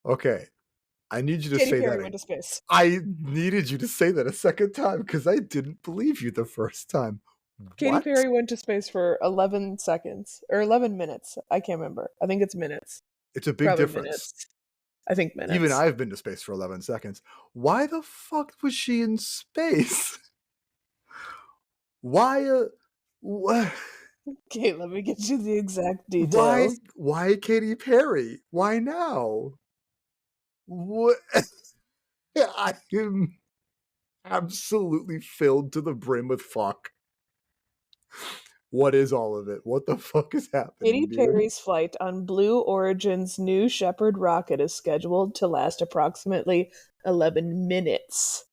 Okay. I need you to Katy say Perry that. went to space. I needed you to say that a second time because I didn't believe you the first time. Katy What? Perry went to space for 11 seconds or 11 minutes. I can't remember. I think it's minutes. It's a big Probably difference. minutes. I think Even minutes. I've been to space for 11 seconds. Why the fuck was she in space? Why? What? Okay, let me get you the exact details. Why Katy Perry? Why now? What? I am absolutely filled to the brim with fuck. What is all of it? What the fuck is Katy happening, dude? Perry's flight on Blue Origin's New Shepard rocket is scheduled to last approximately 11 minutes.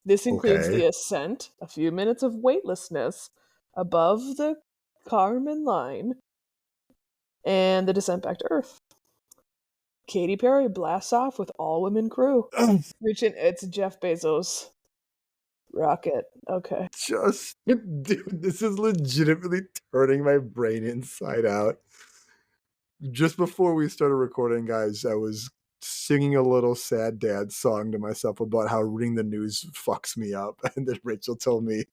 This includes Okay. the ascent, a few minutes of weightlessness above the Kármán line, and the descent back to Earth. Katy Perry blasts off with all-women crew. It's Jeff Bezos' rocket. Okay. Dude, this is legitimately turning my brain inside out. Just before we started recording, guys, I was singing a little sad dad song to myself about how reading the news fucks me up. And then Rachel told me,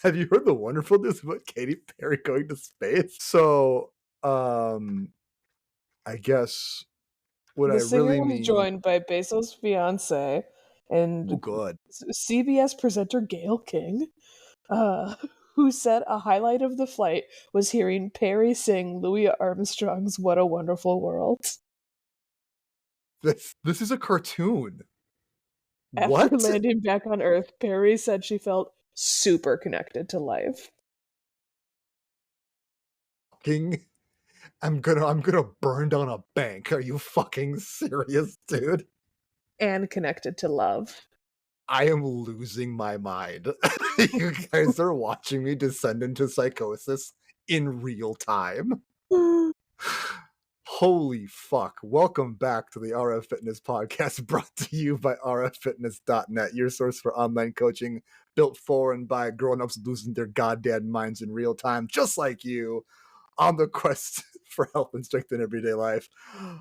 have you heard the wonderful news about Katy Perry going to space? So, I guess what I The singer really was mean. joined by Bezos' fiance Oh, and good. CBS presenter Gayle King, uh, who said a highlight of the flight was hearing Perry sing Louis Armstrong's "What a Wonderful World." This is a cartoon. After What? landing back on Earth, Perry said she felt super connected to life Fucking, I'm gonna burn down a bank. Are you fucking serious, dude? and connected to love. I am losing my mind. You guys are watching me descend into psychosis in real time. Holy fuck. Welcome back to the RF Fitness Podcast, brought to you by rffitness.net, your source for online coaching built for and by grown-ups losing their goddamn minds in real time, just like you, on the quest for health and strength in everyday life.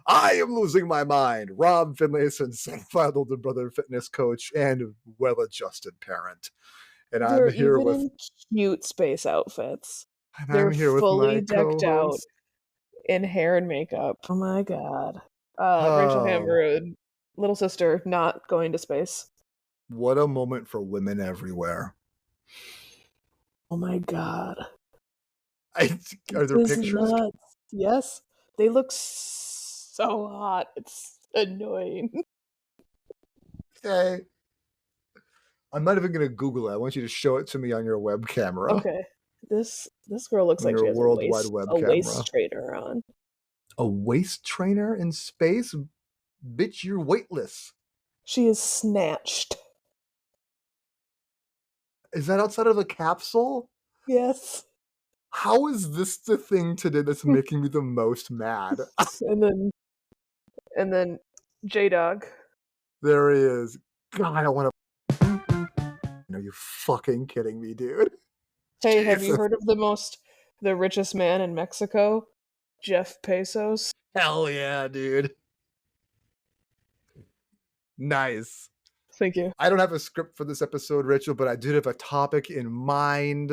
I am losing my mind. Rob Finlayson, certified older brother, fitness coach, and well-adjusted parent. And I'm They're here even with in cute space outfits. and I'm They're here with fully my decked out co-host. in hair and makeup. Oh my god. Rachel Oh, Hammerud, little sister, not going to space. what a moment for women everywhere. Oh my god. Are This there is pictures? nuts. Yes. They look so hot. It's annoying. Okay. I'm not even going to Google it. I want you to show it to me on your web camera, Okay. This girl looks on like your she has World Wide Web a waist camera. trainer on. A waist trainer in space? Bitch, you're weightless. She is snatched. Is that outside of a capsule? Yes. How is this the thing today that's making me the most mad? And then J Dog. There he is. God, I want to. Are you fucking kidding me, dude? Hey, have you Jesus. heard of the richest man in Mexico? Jeff Bezos. Hell yeah, dude. Nice. Thank you. I don't have a script for this episode, Rachel, but I did have a topic in mind.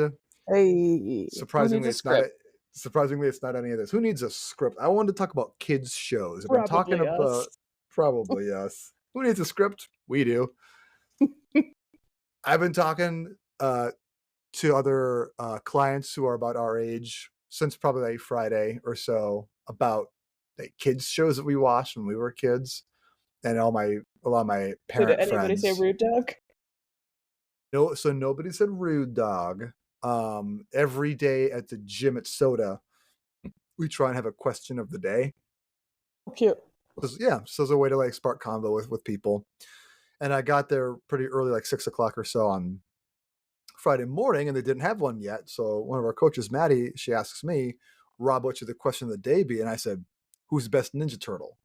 Hey, who needs Surprisingly, a it's not. script? Surprisingly, it's not any of this. Who needs a script? I wanted to talk about kids shows. I've been talking Probably us. about probably us. Who needs a script? We do. I've been talking to other clients who are about our age since probably like Friday or so about like kids shows that we watched when we were kids, and a lot of my Did parent anybody say friends. rude dog? No, so nobody said rude dog. Every day at the gym at Soda, we try and have a question of the day. Cute. Yeah, so as a way to like spark convo with people. And I got there pretty early, like 6 o'clock or so on Friday morning, and they didn't have one yet. So one of our coaches, Maddie, she asks me, Rob, what should the question of the day be? And I said, who's the best Ninja Turtle?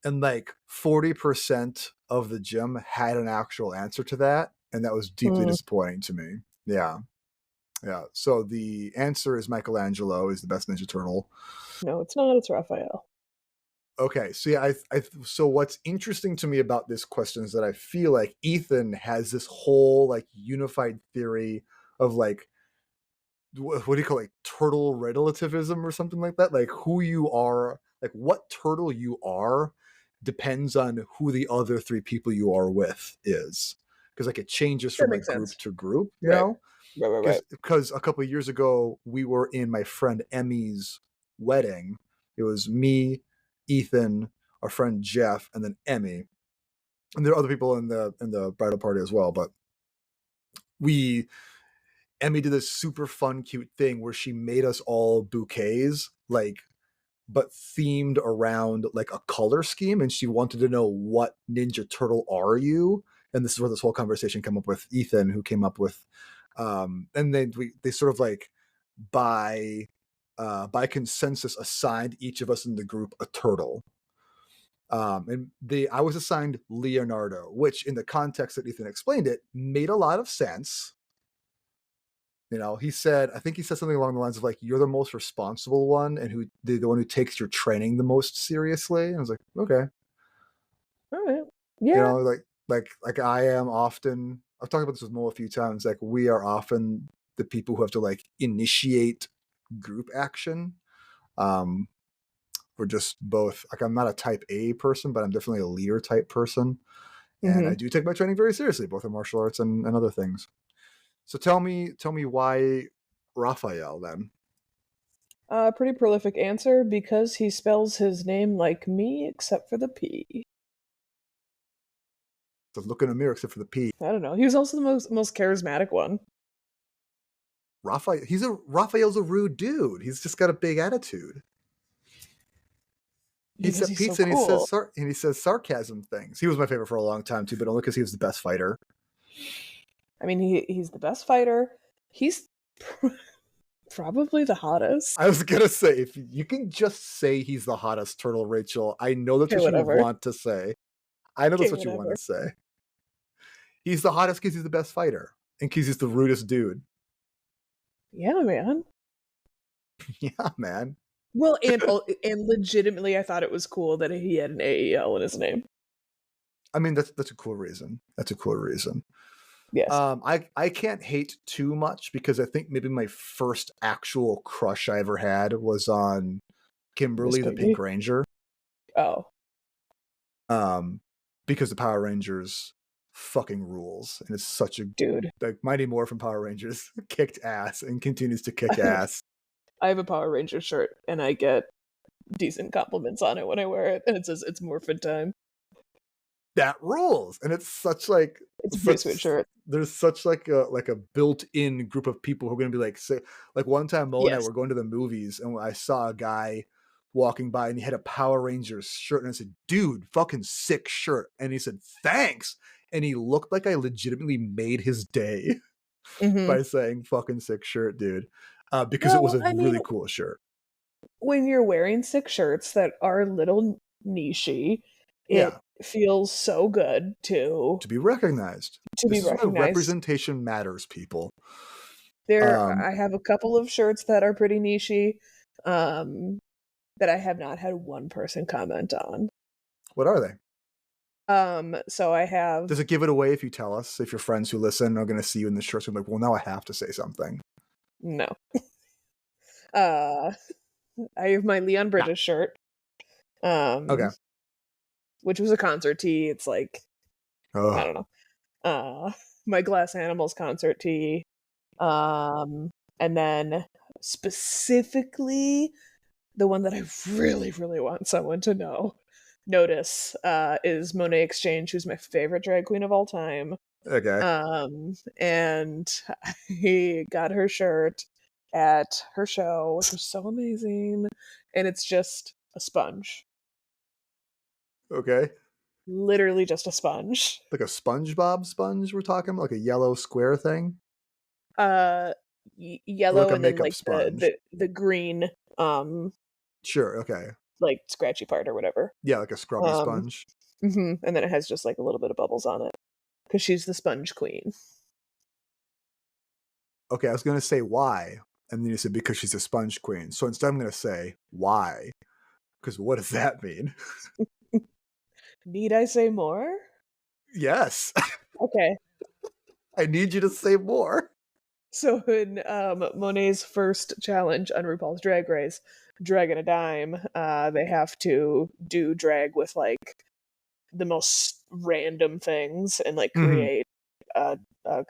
And like 40% of the gym had an actual answer to that. And that was deeply disappointing to me. Yeah. Yeah. So the answer is Michelangelo is the best Ninja Turtle. No, it's not. It's Raphael. Okay, so yeah, so what's interesting to me about this question is that I feel like Ethan has this whole like unified theory of like what do you call it, like turtle relativism or something like that? Like who you are, like what turtle you are depends on who the other three people you are with is. Because like it changes That from like makes group sense. to group, you Right. know? Right, right, right. Because a couple of years ago we were in my friend Emmy's wedding. It was me, Ethan, our friend Jeff, and then Emmy. And there are other people in the bridal party as well, but we Emmy did this super fun, cute thing where she made us all bouquets, like, but themed around like a color scheme, and she wanted to know what Ninja Turtle are you, and this is where this whole conversation came up with Ethan, who came up with, and then they sort of like by by consensus assigned each of us in the group a turtle. And I was assigned Leonardo, which in the context that Ethan explained it made a lot of sense. You know, he said, I think he said something along the lines of like, "You're the most responsible one, and the one who takes your training the most seriously." And I was like, okay, All right. you Yeah. know, like I am often. I've talked about this with Mo a few times. Like we are often the people who have to like initiate group action. Um, we're just both like I'm not a type A person, but I'm definitely a leader type person, and I Mm-hmm. do take my training very seriously, both in martial arts and other things. So tell me why Raphael then? Pretty prolific answer because he spells his name like me, except for the P. So look in a mirror except for the P. I don't know. He was also the most charismatic one Raphael's a rude dude. He's just got a big attitude. He because eats he's so pizza and cool. he says sarcasm things. He was my favorite for a long time too, but only because he was the best fighter. I mean, he's the best fighter. He's probably the hottest. I was gonna say if you can just say he's the hottest turtle, Rachel. I know that's Okay, what you whatever. want to say. I know that's Okay, what you want whatever. to say. He's the hottest because he's the best fighter and because he's the rudest dude. Yeah, man. Yeah, man. Well, and legitimately, I thought it was cool that he had an AEL in his name. I mean that's a cool reason. That's a cool reason. Yes, I can't hate too much because I think maybe my first actual crush I ever had was on Miss Kimberly the Pink Piggy. Ranger. Oh, Um, because the Power Rangers fucking rules, and it's such a dude. like Mighty Morphin Power Rangers kicked ass and continues to kick ass. I have a Power Ranger shirt, and I get decent compliments on it when I wear it, and it says it's morphin time. That rules, and it's such like It's a pretty such sweet shirt. there's such like a built-in group of people who are going to be like say like one time Mo and I Yes. were going to the movies and I saw a guy walking by and he had a Power Rangers shirt and I said, "Dude, fucking sick shirt." And he said, "Thanks." And he looked like I legitimately made his day Hmm. by saying fucking sick shirt, dude. Because it was Well, a I mean, really cool shirt. when you're wearing 6 shirts that are little nichey, it Yeah, feels so good to be recognized. to be This is why recognized. representation matters, people. There, Um, I have a couple of shirts that are pretty nichey, um, that I have not had one person comment on. what are they? So I have Does it give it away if you tell us? If your friends who listen are going to see you in the shirts, I'm like, well, now I have to say something. no. Uh, I have my Leon Yeah. Bridges shirt, Okay. um, which was a concert tee. It's like I Oh, don't know. My Glass Animals concert tee. And then specifically the one that I really, really want someone to notice is Monet Exchange, who's my favorite drag queen of all time. okay. And I got her shirt at her show, which was so amazing. And it's just a sponge. Okay. Literally just a sponge. Like a SpongeBob sponge we're talking about, like a yellow square thing? Uh Or like Yellow a and then makeup like sponge? the green Sure, okay. like scratchy part or whatever. Yeah, like a scrubby Um sponge. and then it has just like a little bit of bubbles on it because she's the sponge queen. Okay, I was going to say why. And then you said because she's a sponge queen. So instead, I'm going to say why. Because what does that mean? Need I say more? Yes. Okay. I need you to say more. So in Monet's first challenge on RuPaul's Drag Race, Drag and a Dime, they have to do drag with like the most random things and like Mhm. create a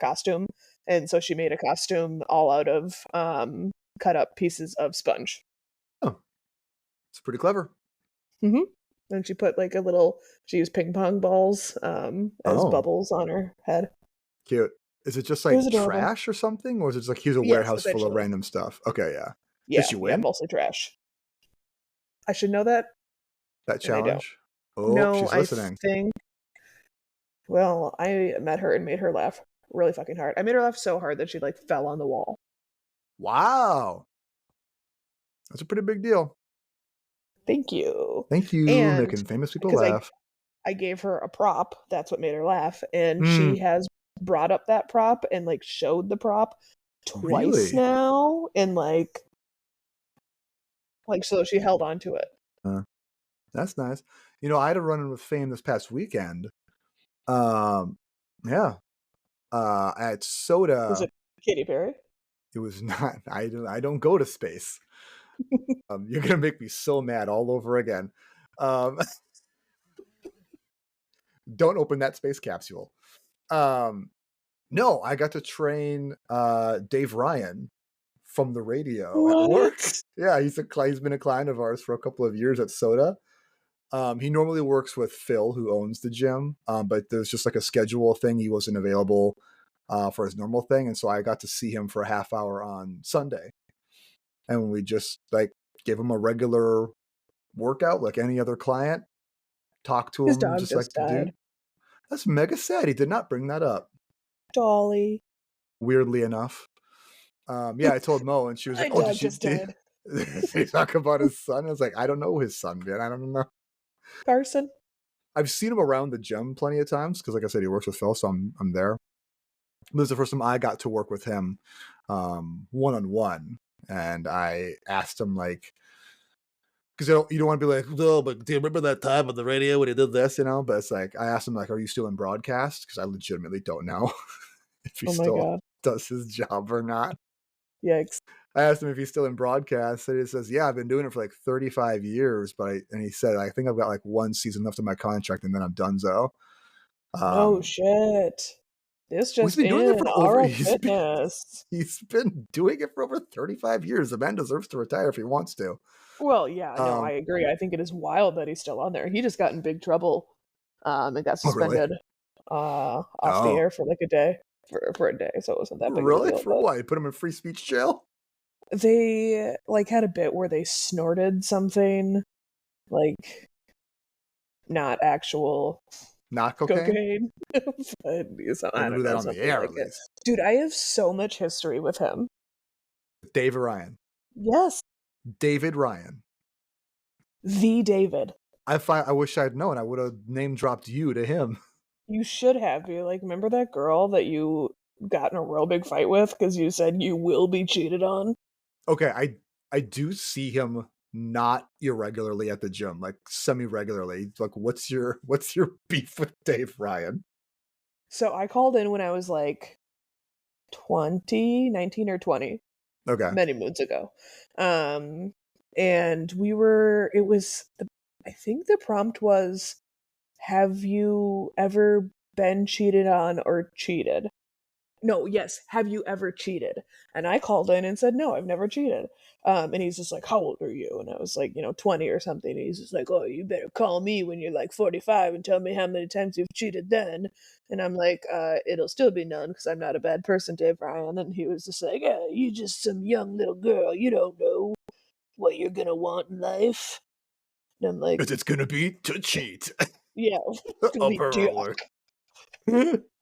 costume. And so she made a costume all out of cut up pieces of sponge. Oh, it's pretty clever. Hmm. And she put like a little, she used ping pong balls as Oh, bubbles on her head. cute. Is it just It was like adorable. trash or something? Or is it just like here's a Yes, warehouse full of essentially. random stuff? Okay, yeah. Did Yeah, she yeah, win mostly trash. I should know that, that and I don't. challenge? Oh, No, she's I listening. think. Well, I met her and made her laugh really fucking hard. I made her laugh so hard that she like fell on the wall. Wow. That's a pretty big deal. Thank you. Thank you, And making famous people because laugh. I gave her a prop, that's what made her laugh, and Mm, she has brought up that prop and like showed the prop twice really? now, and like so she held on to it. Uh, that's nice. You know, I had a run-in with Fame this past weekend. Um, yeah. At Was Soda, it Katy Perry? it was not. I don't go to space. You're gonna make me so mad all over again. Um, don't open that space capsule. Um, no, I got to train Dave Ryan from the radio at work. What? Yeah, he's been a client of ours for a couple of years at Soda. He normally works with Phil, who owns the gym, but there's just like a schedule thing. He wasn't available for his normal thing, and so I got to see him for a half hour on Sunday, and we just like gave him a regular workout like any other client. Talk to His him dog just like just the died. dude. That's mega sad. He did not bring that up. Dolly. Weirdly enough, yeah, I told Mo, and she was like, My "Oh, did dog she just did, died. did she talk about his son?" I was like, "I don't know his son, man. I don't know." Carson. I've seen him around the gym plenty of times because, like I said, he works with Phil, so I'm there. This is the first time I got to work with him one on one, and I asked him like, because you don't want to be like, no, but do you remember that time on the radio when he did this, you know? But it's like I asked him like, are you still in broadcast? Because I legitimately don't know if he Oh my still god. does his job or not. Yikes. I asked him if he's still in broadcast, and he says, "Yeah, I've been doing it for like 35 years." And he said, "I think I've got like one season left of my contract, and then I'm donezo." No Um, shit. This he's just been doing it in. for over. Aura Fitness. He's been doing it for over 35 years. The man deserves to retire if he wants to. Well, yeah, no, I Um, agree. I think it is wild that he's still on there. He just got in big trouble, and got oh really? suspended off the Oh, air for like a day. For a day, so it wasn't that big of a really? deal. For But what? You put him in free speech jail? they like had a bit where they snorted something like not actual Not cocaine? cocaine. But so, I Don't do don't that know, on the something air, like at it. least. Dude, I have so much history with him. David Ryan. Yes, David Ryan. the David. I wish I'd known. I would have name dropped you to him. You should have. You like remember that girl that you got in a real big fight with because you said you will be cheated on? Okay, I do see him not irregularly at the gym, like semi regularly. Like, what's your beef with Dave Ryan? So I called in when I was like 20, 19 or 20, Okay, many moons ago. Um, and we were, it was, I think the prompt was, have you ever been cheated on or cheated? No, yes, have you ever cheated? And I called in and said, no, I've never cheated. And he's just like, how old are you? And I was like, 20 or something. And he's just like, oh, you better call me when you're like 45 and tell me how many times you've cheated then. And I'm like, it'll still be none because I'm not a bad person, Dave Ryan. And he was just like, yeah, you just some young little girl. You don't know what you're going to want in life. And I'm like, because it's gonna be to cheat. yeah, it's going to be Upper deal. roller.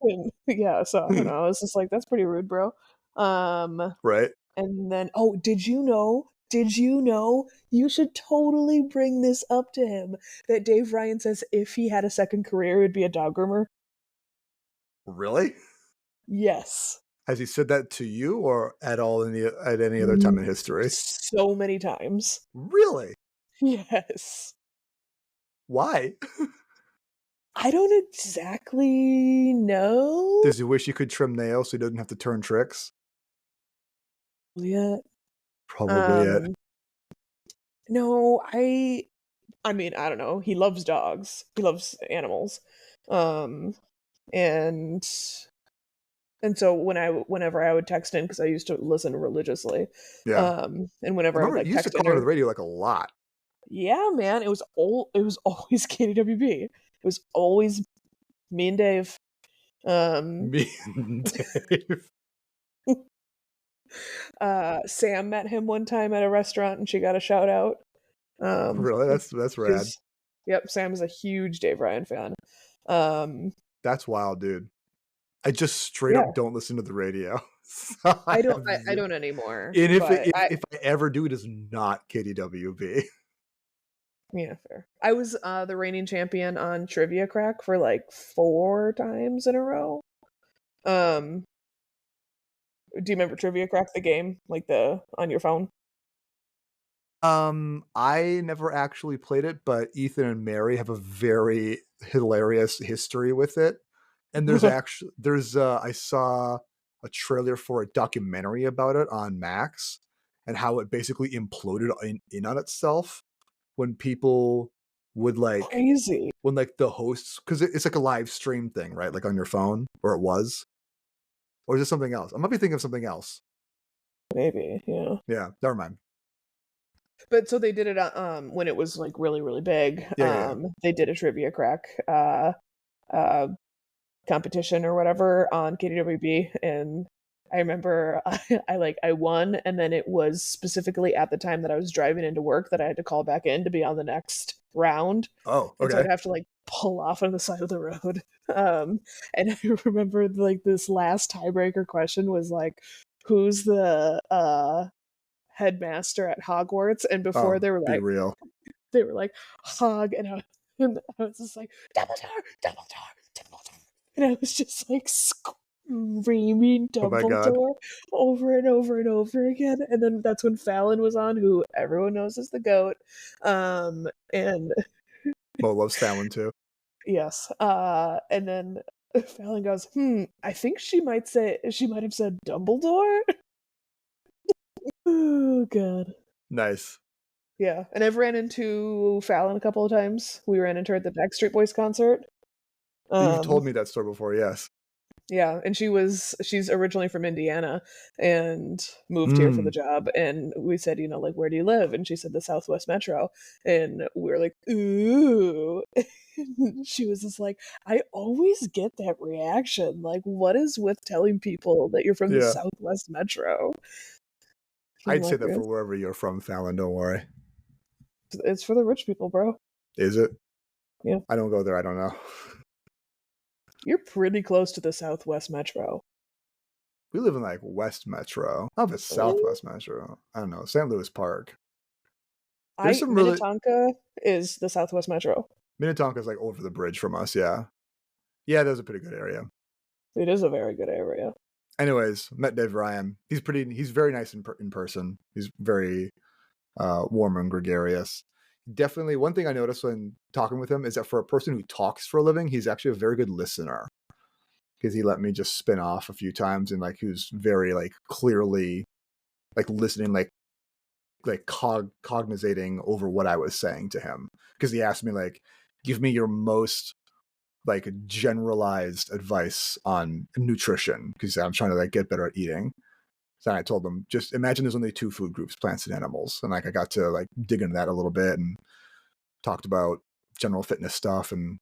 And yeah, so I don't know. I was just like, that's pretty rude, bro. Um, Right? and then, oh, did you know? Did you know? You should totally bring this up to him that Dave Ryan says if he had a second career, it would be a dog groomer. Really? Yes. Has he said that to you or at all at any other time in Mm, history? so many times. Really? Yes. Why? I don't exactly know Does he wish he could trim nails so he doesn't have to turn tricks? yet. Probably it. Um, no, I mean, I don't know. He loves dogs. He loves animals. Um, and so whenever I would text in, because I used to listen religiously, Yeah. and I whenever I would remember like you used to text in call into or the radio like a lot. yeah, man, it was always KDWB. It was always me and Dave. Um, Me and Dave. Sam met him one time at a restaurant, and she got a shout out. Um, Really? That's rad. because yep, Sam is a huge Dave Ryan fan. Um, That's wild, dude. I just straight yeah, up don't listen to the radio. So I have I don't anymore, and but if I ever do, it is not KDWB. yeah, fair. I was the reigning champion on Trivia Crack for like 4 times in a row. Um, do you remember Trivia Crack the game, like the on your phone? I never actually played it, but Ethan and Mary have a very hilarious history with it. And there's I saw a trailer for a documentary about it on Max and how it basically imploded in on itself when people would like Crazy, when like the hosts because it's like a live stream thing, right? Like on your phone, or it was, or is it something else? I might be thinking of something else. maybe, yeah. Yeah, never mind. But so they did it when it was like really really big. Yeah. They did a Trivia Crack uh competition or whatever on KDWB, and I remember I won, and then it was specifically at the time that I was driving into work that I had to call back in to be on the next round, Oh, and so okay. I'd have to like pull off on the side of the road. And I remember like this last tiebreaker question was like, "Who's the headmaster at Hogwarts?" And before Oh, be real. they were like Hog, and I was just like Dumbledore, Dumbledore, Dumbledore, and I was just like screaming Oh my god. Dumbledore over and over and over again. And then that's when Fallon was on, who everyone knows is the goat. And Mo loves Fallon too. yes, and then Fallon goes, I think she might have said Dumbledore. Oh god. Nice. Yeah, and I've ran into Fallon a couple of times. We ran into her at the Backstreet Boys concert. You've Um, told me that story before, yes. yeah, and she's originally from Indiana and moved here for the Mm, job. And we said, like, where do you live? And she said the Southwest Metro. And we were like, ooh. And she was just like, I always get that reaction. Like, what is with telling people that you're from the yeah. Southwest Metro? I'm I'd say like, that for wherever you're from, Fallon, don't worry. it's for the rich people, bro. Is it? Yeah. I don't go there, I don't know. You're pretty close to the Southwest Metro. We live in like West Metro. I don't know if it's Really? Southwest Metro. I don't know. St. Louis Park. There's I some really Minnetonka is the Southwest Metro. Minnetonka's like over the bridge from us, yeah. Yeah, that's a pretty good area. It is a very good area. Anyways, met Dave Ryan. He's very nice in person. He's very warm and gregarious. Definitely one thing I noticed when talking with him is that for a person who talks for a living, he's actually a very good listener. Because he let me just spin off a few times and like he was very like clearly like listening, like cognizating over what I was saying to him. Because he asked me like, give me your most like generalized advice on nutrition because I'm trying to like get better at eating. So I told them, just imagine there's only 2 food groups, plants and animals. And like I got to like dig into that a little bit and talked about general fitness stuff and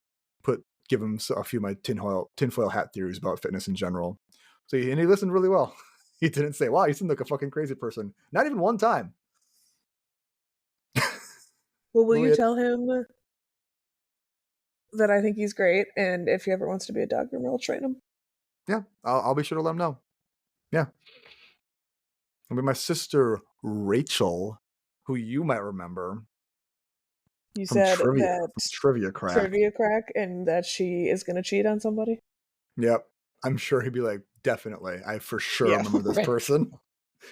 give him a few of my tinfoil hat theories about fitness in general. So he listened really well. He didn't say, wow, you seem like a fucking crazy person. Not even one time. Well, will you Really, tell him that I think he's great, and if he ever wants to be a dog groomer, I'll train him. yeah, I'll be sure to let him know. Yeah. I mean, my sister Rachel, who you might remember You from said that trivia crack. trivia crack and that she is going to cheat on somebody. Yep. I'm sure he'd be like, definitely. I for sure Yeah, remember this right. person.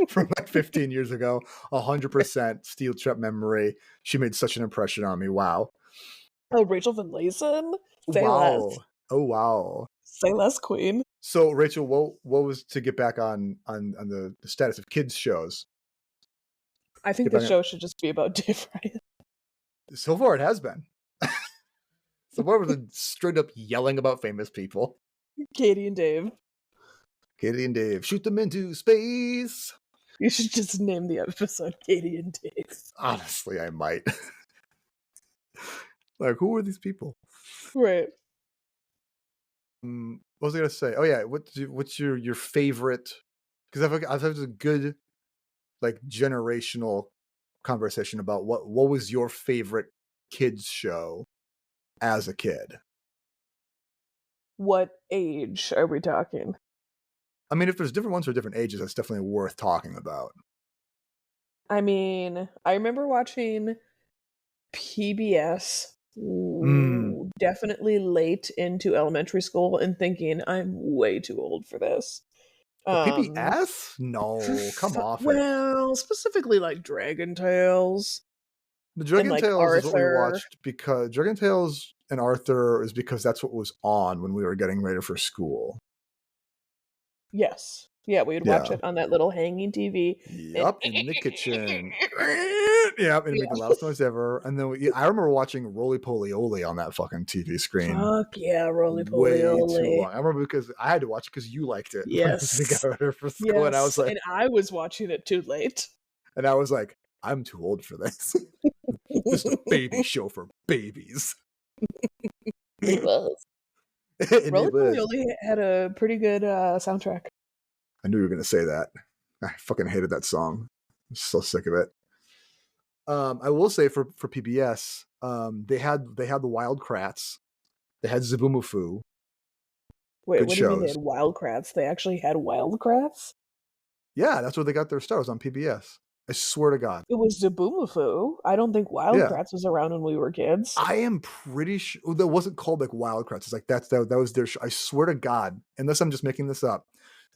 from like 15 years ago. 100% steel trap memory. She made such an impression on me. Wow. Oh, Rachel Van Layson? Say less. Wow. Oh wow. Say less, queen. So Rachel, what was to get back on the status of kids shows? I think Get the back on, show should just be about Dave Ryan. so far it has been. So far we've been straight up yelling about famous people. Katie and Dave. Katie and Dave shoot them into space. You should just name the episode Katie and Dave. Honestly, I might. Like, who are these people? Right. What was I gonna say? Oh yeah, what's your favorite? Because I've had a good like generational conversation about what was your favorite kids show as a kid. What age are we talking? I mean, if there's different ones for different ages, that's definitely worth talking about. I mean, I remember watching PBS Mm. definitely late into elementary school and thinking I'm way too old for this. But Um PBS? No, come off it. well, specifically like Dragon Tales The and Dragon like Tales is what we Arthur. watched because Dragon Tales and Arthur is because that's what was on when we were getting ready for school. Yes. Yeah, we would watch Yeah. it on that little hanging TV and Yep, in the kitchen. Yep, and making the yeah. loudest noise ever. And then I remember watching Roly Poly Oly on that fucking TV screen Fuck yeah, roly poly way too oly. long. I remember because I had to watch it because you liked it when we got Yes. ready for school, and I was Yes. like, And I was watching it too late. I'm too old for this. This is a baby show for babies. It was. And Roly it Poly was. Oly had a pretty good soundtrack. I knew you were gonna say that. I fucking hated that song. I'm so sick of it. I will say for PBS, they had the Wild Kratts, they had Zaboomafoo, Wait, good what do you mean they shows. had Wildcrats? They actually had Wildcrats? Yeah, that's where they got their stars on PBS. I swear to God. It was Zaboomafoo. I don't think Yeah, Wildcrats was around when we were kids. I am pretty sure that wasn't called like Wild Kratts. It's like that was their. I swear to God, unless I'm just making this up,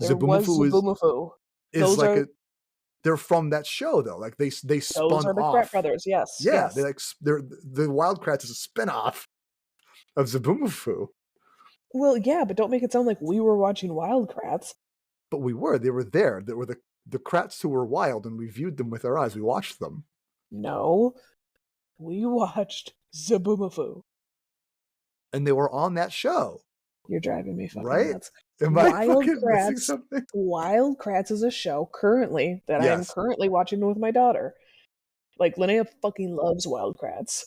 There was Zaboomafoo Zaboomafoo. is Those like are a. They're from that show though. Like they those spun are the Krat off. brothers. Yes, Yeah, yes. they're the Wild Kratts is a spinoff of Zaboomafoo. Well, yeah, but don't make it sound like we were watching Wildcrats. But we were. They were there. They were the Kratts who were wild, and we viewed them with our eyes. We watched them, No, we watched Zaboomafoo. and they were on that show, You're driving me fucking right? nuts. Am I Wild fucking missing Kratts. something? Wild Kratts is a show currently that I am Yes. currently watching with my daughter. Like Linnea fucking loves Wild Kratts.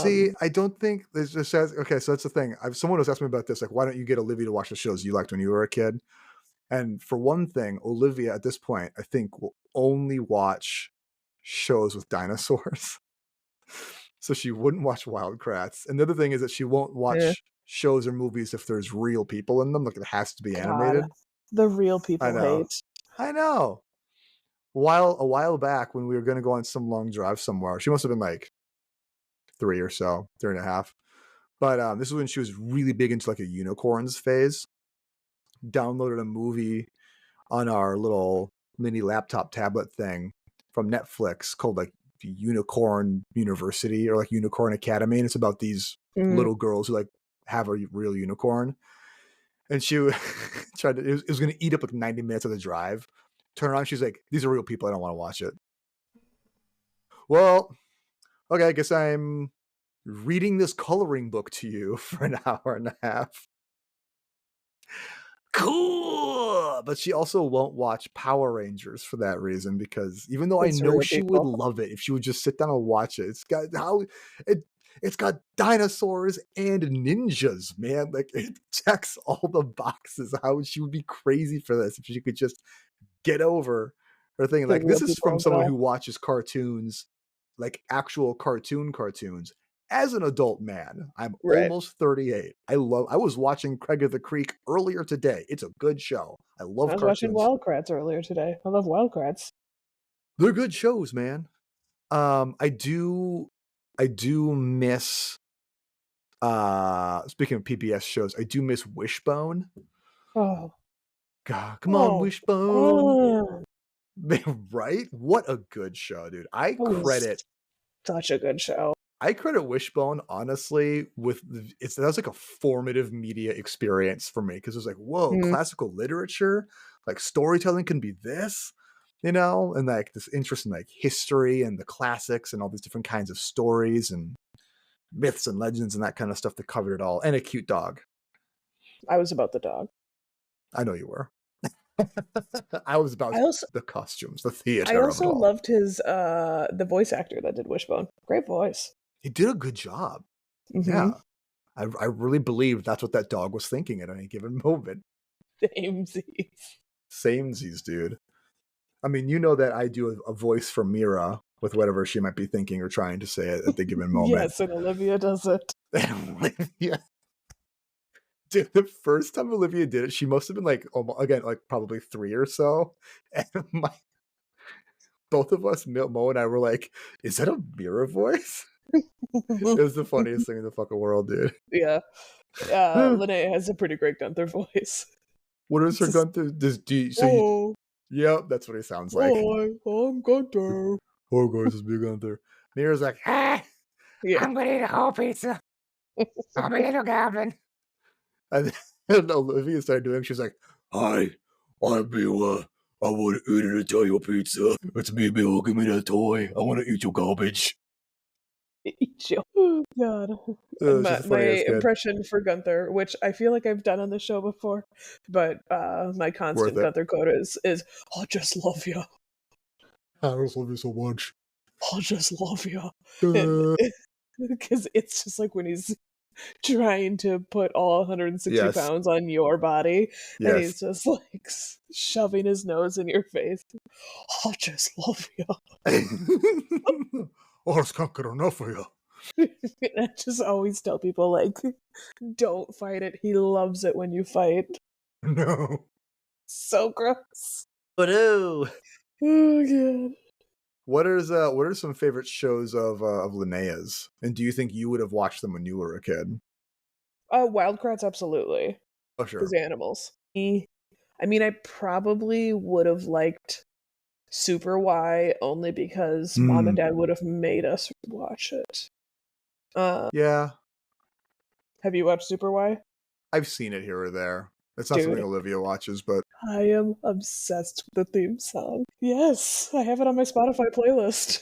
See, I don't think there's just says okay. So that's the thing. Someone was asking me about this. Like, why don't you get Olivia to watch the shows you liked when you were a kid? And for one thing, Olivia at this point, I think, will only watch shows with dinosaurs. So she wouldn't watch Wild Kratts. And the other thing is that she won't Eh, watch shows or movies if there's real people in them. Like it has to be God, animated. the real I people know. hate. I know. A while back when we were going to go on some long drive somewhere, she must have been like 3.5. But this is when she was really big into like a unicorns phase. Downloaded a movie on our little mini laptop tablet thing from Netflix called like Unicorn University or like Unicorn Academy, and it's about these Mm, little girls who like have a real unicorn. And she tried to, it was going to eat up like 90 minutes of the drive. Turn around, she's like, "These are real people. I don't want to watch it." Well, okay, I guess I'm reading this coloring book to you for an hour and a half. Cool. But she also won't watch Power Rangers for that reason because even though I it's know real she would people. love it if she would just sit down and watch it. It it's got dinosaurs and ninjas, man. Like it checks all the boxes. How she would be crazy for this if she could just get over her thing. The Like real this is people from of it someone who all. watches cartoons, like actual cartoons as an adult man. I'm Right. almost 38. I was watching Craig of the Creek earlier today. It's a good show. I I love was watching cartoons. Wildcrats earlier today. I love Wildcrats. They're good shows, man. I do miss speaking of PBS shows, I do miss Wishbone. Oh, God, come on, oh, Wishbone. oh. Right? What a good show, dude. It was such a good show. I credit Wishbone, honestly, with that was like a formative media experience for me because it was like, whoa, Mm, classical literature, like storytelling can be this, you know, and like this interest in like history and the classics and all these different kinds of stories and myths and legends and that kind of stuff that covered it all, and a cute dog. I was about the dog. I know you were. I was about I also the costumes, the I theater of it also all. loved his the voice actor that did Wishbone. Great voice. He did a good job. Mm-hmm. Yeah. I really believe that's what that dog was thinking at any given moment. Samesies. Samesies, dude. I mean, you know that I do a voice for Mira with whatever she might be thinking or trying to say at the given moment. Yes, and Olivia does it. Olivia, dude, the first time Olivia did it, she must have been like, again, like probably 3 or so. And both of us, Mo and I, were like, "Is that a Mira voice?" It was the funniest thing in the fucking world, dude. Yeah. Linnea has a pretty great Gunther voice. What is It's her just, Gunther? So you? oh, Yep, that's what he sounds like. hi, I'm Gunther. Oh, guys, it's big Gunther. Mira's like, "Ah, Yeah. I'm gonna eat a whole pizza. I'm a little goblin." And then Olivia started doing. She's like, "Hi, I'm Mira. I want to eat an Italian pizza. It's me, Mira. Give me that toy. I want to eat your garbage." Chill. Oh, God. She's My, a my funny ass kid. impression for Gunther, which I feel like I've done on the show before, but my Worth constant it. Gunther quote is I just love you. I just love you so much. I just love you. And Uh, because it's just like when he's trying to put all 160 yes, pounds on your body, and yes. he's just like shoving his nose in your face. I just love you. Oh, it's can't get enough of you. I just always tell people like, don't fight it. He loves it when you fight. No. So gross. But oh. Oh god. What are some favorite shows of Linnea's? And do you think you would have watched them when you were a kid? Wildcrats, absolutely. Oh Because sure. animals. I mean, I probably would have liked Super Y only because mom Hmm. and dad would have made us watch it. Uh, Yeah. have you watched Super Y? I've seen it here or there. It's not something Dude, Olivia watches, but I am obsessed with the theme song. Yes, I have it on my Spotify playlist.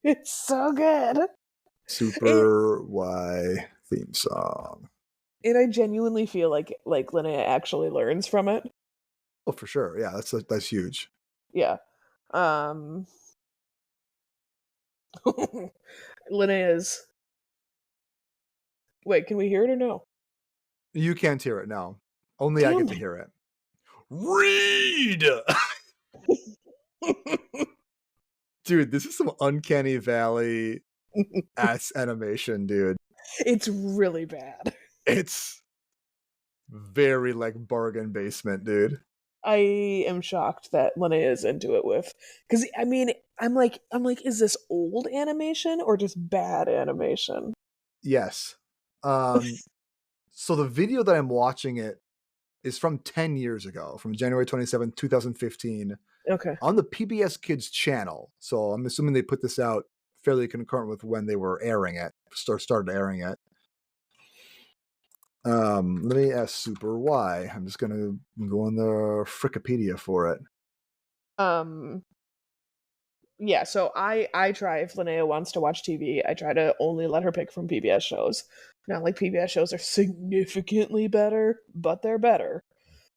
It's so good. And, Super Y theme song. and I genuinely feel like Linnea actually learns from it. Oh, for sure. Yeah, that's huge. Yeah. Um Linnea's wait, can we hear it or no? You can't hear it now. Only I Damn get to hear it. Read! Dude, this is some uncanny valley it. ass animation, dude. It's really bad. It's very like bargain basement, dude. I am shocked that Linnea is into it with because I mean I'm like, is this old animation or just bad animation? Yes. Um, so the video that I'm watching it is from 10 years ago, from January 27th, 2015, Okay. on the PBS Kids channel. So I'm assuming they put this out fairly concurrent with when they were airing it, started airing it. Let me ask Super Y. I'm just gonna go on the Frickipedia for it. Um yeah, so I try if Linnea wants to watch TV, I try to only let her pick from PBS shows. Not like PBS shows are significantly better, but they're better.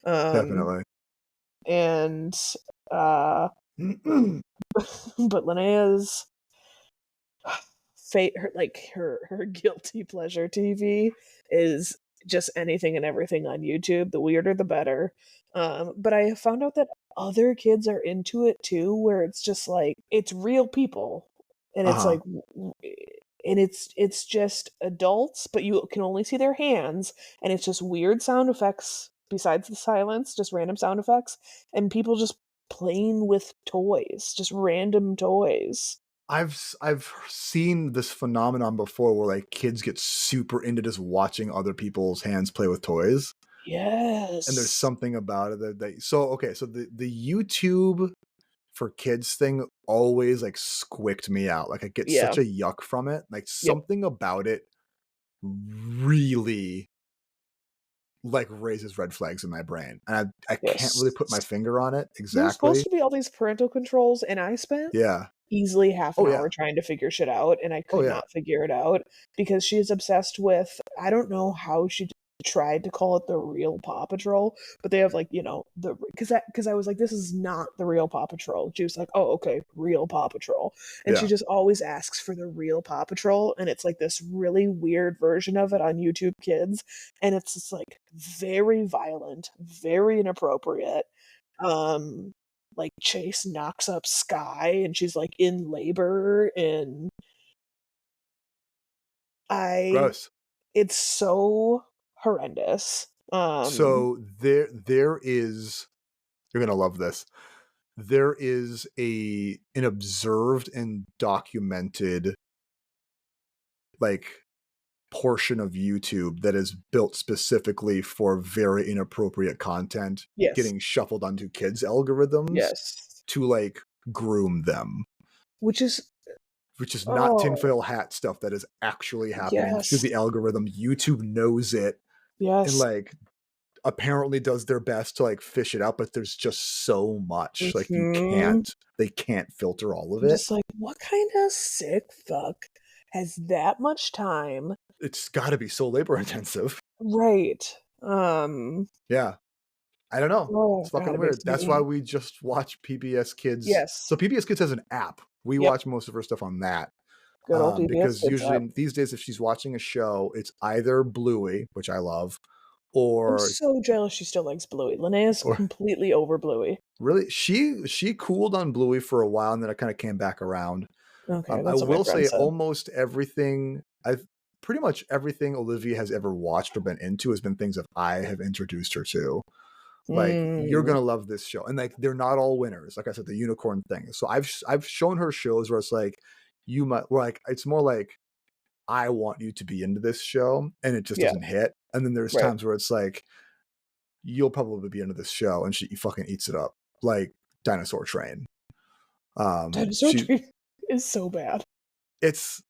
Um Definitely. and uh but Linnea's fate her like her guilty pleasure TV is just anything and everything on YouTube. The weirder the better. But I have found out that other kids are into it too, where it's just like it's real people, and it's Uh-huh. like, and it's just adults, but you can only see their hands, and it's just weird sound effects besides the silence, just random sound effects, and people just playing with toys, just random toys. I've seen this phenomenon before where like kids get super into just watching other people's hands play with toys. And there's Yes. something about it so the YouTube for kids thing always like squicked me out. Like I get Yeah. such a yuck from it. Like Yep. something about it really like raises red flags in my brain. And I can't really Yes. put my finger on it There's supposed exactly. to be all these parental controls, and I spent Yeah. easily half an Oh yeah. hour trying to figure shit out, and I Oh could yeah. not figure it out because she's obsessed with I don't know how she tried to call it the real Paw Patrol, but they have like, the because I was like, this is not the real Paw Patrol. She was like, oh, okay, real Paw Patrol. And she Yeah. just always asks for the real Paw Patrol, and it's like this really weird version of it on YouTube Kids, and it's just like very violent, very inappropriate. Um like Chase knocks up Sky and she's like in labor and I Gross. it's so horrendous. So there is you're gonna love this. There is an observed and documented like portion of YouTube that is built specifically for very inappropriate content Yes. getting shuffled onto kids' algorithms Yes. to like groom them, Which is which is not oh, tinfoil hat stuff that is actually happening through yes. the algorithm. YouTube knows it and Yes. like apparently does their best to like fish it out, but there's just so much like Mhm. they can't filter all of I'm it. just like, what kind of sick fuck has that much time? It's got to be so labor intensive. Right. Yeah. I don't know. Oh It's god, fucking it weird. makes That's why me we just watch PBS Kids. yes. So PBS Kids has an app. We Yep. watch most of her stuff on that. Good old PBS Because Kids usually app. these days, if she's watching a show, it's either Bluey, which I love, I'm or so jealous she still likes Bluey. Linnea's or completely over Bluey. really she cooled on Bluey for a while, and then I kind of came back around. Okay, I that's what my will friend say said. almost everything I've pretty much everything Olivia has ever watched or been into has been things that I have introduced her to. Like you're Mm, gonna love this show, and like they're not all winners. Like I said, the unicorn thing. So I've shown her shows where it's like you might where like it's more like I want you to be into this show, and it just yeah, doesn't hit. And then there's right. times where it's like you'll probably be into this show, and she fucking eats it up, like Dinosaur Train. Dinosaur She Tree is so bad. it's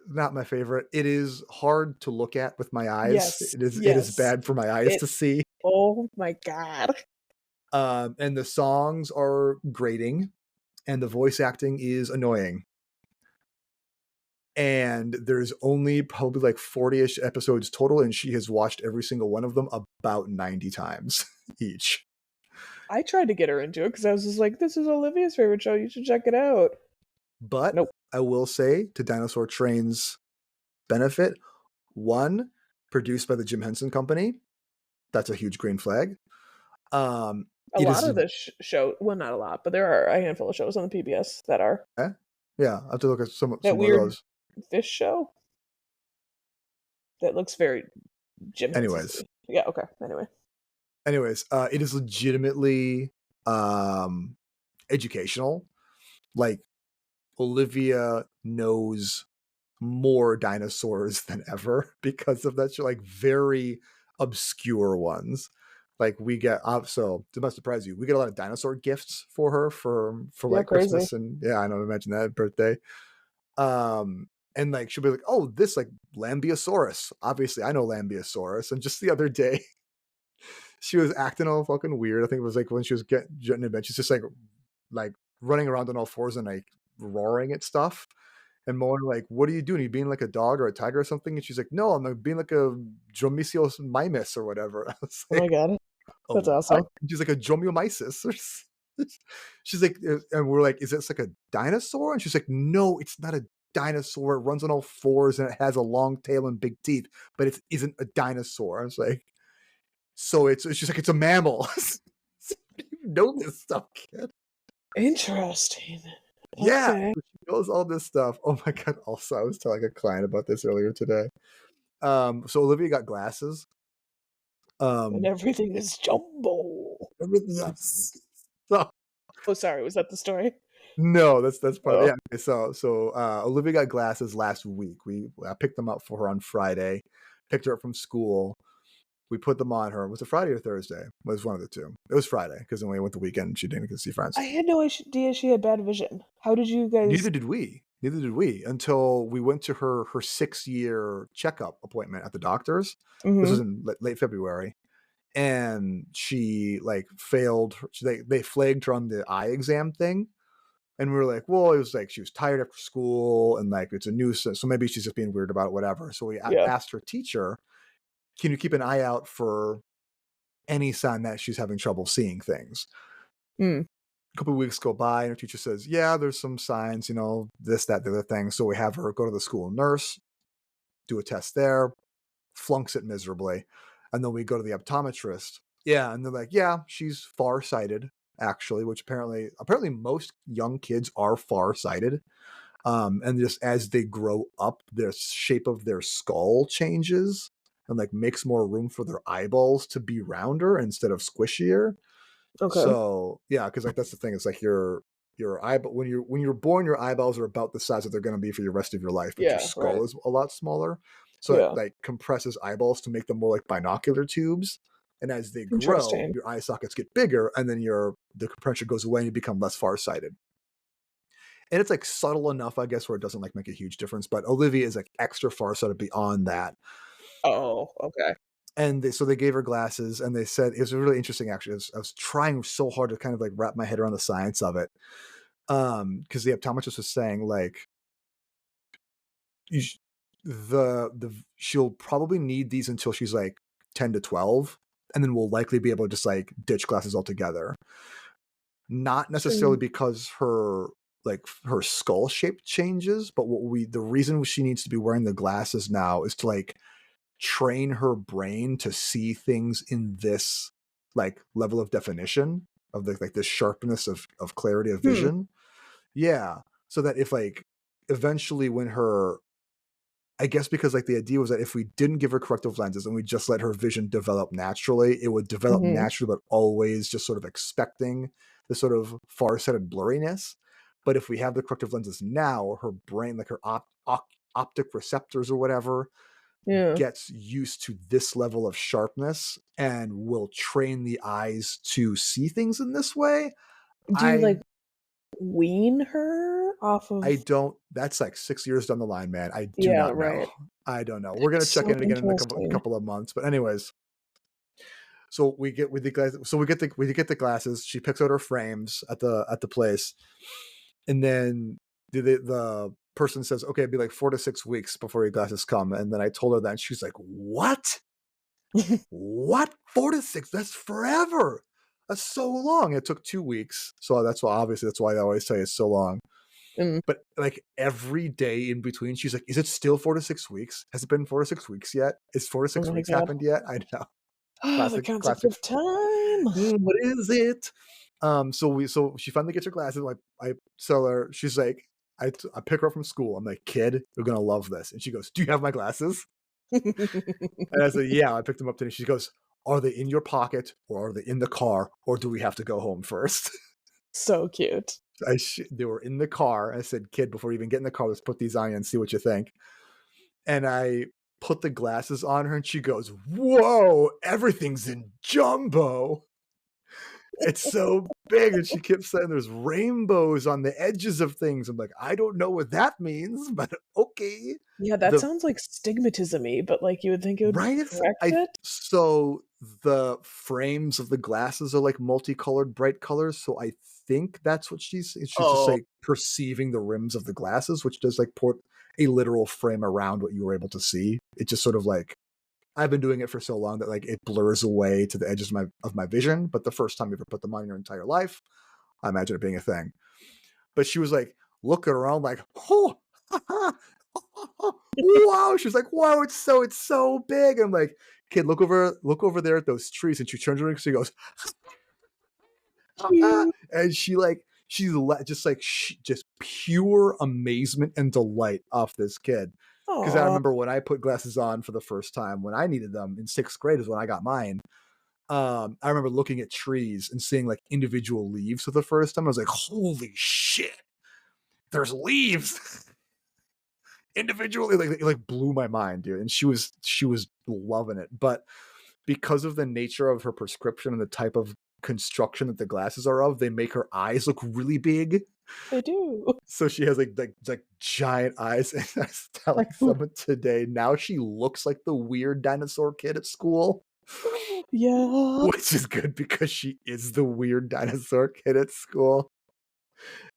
not my favorite. It is hard to look at with my eyes. Yes, It is yes. bad for my eyes It to see. oh my god. And the songs are grating, and the voice acting is annoying. And there's only probably like 40-ish episodes total, and she has watched every single one of them about 90 times each. I tried to get her into it because I was just like, this is Olivia's favorite show. You should check it out. But Nope. I will say, to Dinosaur Train's benefit, one, produced by the Jim Henson Company. That's a huge green flag. A It lot is of the show, well, not a lot, but there are a handful of shows on the PBS that are yeah, I have to look at that some of weird those. fish show that looks very Jim Henson's. Anyways, Yeah. Okay. Anyway. it is legitimately um educational. Like Olivia knows more dinosaurs than ever because of that show, like very obscure ones. Like we get so to must surprise you, we get a lot of dinosaur gifts for her for Yeah. like Crazy. Christmas, and yeah, I know I mentioned that birthday. And like she'll be like, oh, this like Lambeosaurus. Obviously, I know Lambeosaurus. And just the other day, she was acting all fucking weird. I think it was like when she was getting in bed, she's just like running around on all fours and like roaring at stuff. And more like, what are you doing? Are you being like a dog or a tiger or something? And she's like, no, I'm like being like a Dromiceus mimus or whatever. I was Oh like, my god. a That's what? awesome. And she's like a Dromiomyces. She's like, and we're like, is this like a dinosaur? And she's like, no, it's not a dinosaur. It runs on all fours and it has a long tail and big teeth, but it isn't a dinosaur. I was like, so it's she's like, it's a mammal. You know this stuff, kid. Interesting. Yeah. Okay. So she knows all this stuff. Oh my god. Also, I was telling a client about this earlier today. So Olivia got glasses. And Um, everything is jumbo. yes. So Oh, sorry. Was that the story? no, that's part of Oh, yeah. Okay, so Olivia got glasses last week. I picked them up for her on Friday. Picked her up from school. We put them on her. Was it Friday or Thursday? It was one of the two. It was Friday because then we went the weekend. She didn't get to see friends. I had no idea she had bad vision. How did you guys? Neither did we. Neither did we until we went to her 6-year checkup appointment at the doctor's. This Hmm. was in late February, and she like failed. They flagged her on the eye exam thing, and we were like, well, it was like she was tired after school, and like it's a nuisance, so maybe she's just being weird about it, whatever. So we Yeah. asked her teacher, can you keep an eye out for any sign that she's having trouble seeing things? Mm. A couple of weeks go by, and her teacher says, yeah, there's some signs, this, that, the other thing. So we have her go to the school nurse, do a test there, flunks it miserably. And then we go to the optometrist. Yeah. And they're like, yeah, she's farsighted, actually, which apparently most young kids are farsighted. And just as they grow up, the shape of their skull changes and like makes more room for their eyeballs to be rounder instead of squishier. Okay. So yeah, because like that's the thing. It's like your eyeball when you're born, your eyeballs are about the size that they're going to be for the rest of your life, but your Yeah. Right. skull is a lot smaller. So it Yeah. like compresses eyeballs to make them more like binocular tubes. And as they grow, Interesting. your eye sockets get bigger, and then the compression goes away, and you become less farsighted. And it's like subtle enough, I guess, where it doesn't like make a huge difference. But Olivia is like extra farsighted beyond that. Oh. Okay. And so they gave her glasses, and they said it was really interesting. Actually, I was trying so hard to kind of like wrap my head around the science of it, because the optometrist was saying like you sh- the she'll probably need these until she's like 10 to 12, and then we'll likely be able to just like ditch glasses altogether. Not necessarily So, because her skull shape changes, but the reason she needs to be wearing the glasses now is to like train her brain to see things in this like level of definition of the like this sharpness of clarity of hmm. vision. Yeah. So that if like eventually when her I guess because like the idea was that if we didn't give her corrective lenses and we just let her vision develop naturally, it would develop Hmm. naturally, but always just sort of expecting the sort of far-sighted blurriness. But if we have the corrective lenses now, her brain, like her optic receptors or whatever, Yeah. gets used to this level of sharpness and will train the eyes to see things in this way. Do you I like wean her off I of? don't that's like 6 years down the line, man. I do Yeah. not know. Right. I don't know. We're gonna check So in again in a interesting. couple of months. But anyways, so we get with the guys so we get the glasses. She picks out her frames at the place. And then the person says, okay, it'd be like 4 to 6 weeks before your glasses come. And then I told her that, and she's like, what? What? 4 to 6? That's forever. That's so long. It took 2 weeks. So that's why I always say it's so long. Mm. But like every day in between, she's like, is it still 4 to 6 weeks? Has it been 4 to 6 weeks yet? Is four to Oh six my weeks god. happened yet? I know. Oh, the Classic, concept classic. of time. What is it? So she finally gets her glasses. I sell her. She's like, I pick her up from school. I'm like, kid, you're gonna love this. And she goes, do you have my glasses? And I said, yeah, I picked them up today. She goes, are they in your pocket or are they in the car or do we have to go home first? So cute. They were in the car. I said, kid, before you even get in the car, let's put these on you and see what you think. And I put the glasses on her and she goes, whoa, everything's in jumbo. It's so big. And she kept saying there's rainbows on the edges of things. I'm like, I don't know what that means, but okay. Yeah, that The sounds like stigmatism-y, but like you would think it would right correct I it. so the frames of the glasses are like multicolored bright colors. So I think that's what she's just Oh. like perceiving the rims of the glasses, which does like put a literal frame around what you were able to see. It just sort of like I've been doing it for so long that like it blurs away to the edges of my vision. But the first time you ever put them on in your entire life, I imagine it being a thing. But she was like looking around like, oh, wow. She was like, wow, it's so big. I'm like, kid, look over there at those trees. And she turns around and she goes, Cute. and just like just pure amazement and delight off this kid. Because I Aw. remember when I put glasses on for the first time when I needed them in 6th grade is when I got mine. I remember looking at trees and seeing like individual leaves for the first time. I was like, holy shit, there's leaves individually. Like it like blew my mind, dude. And she was loving it. But because of the nature of her prescription and the type of construction that the glasses are of, they make her eyes look really big. They do. So she has like giant eyes. And I was telling someone today, now she looks like the weird dinosaur kid at school. Yeah. Which is good because she is the weird dinosaur kid at school.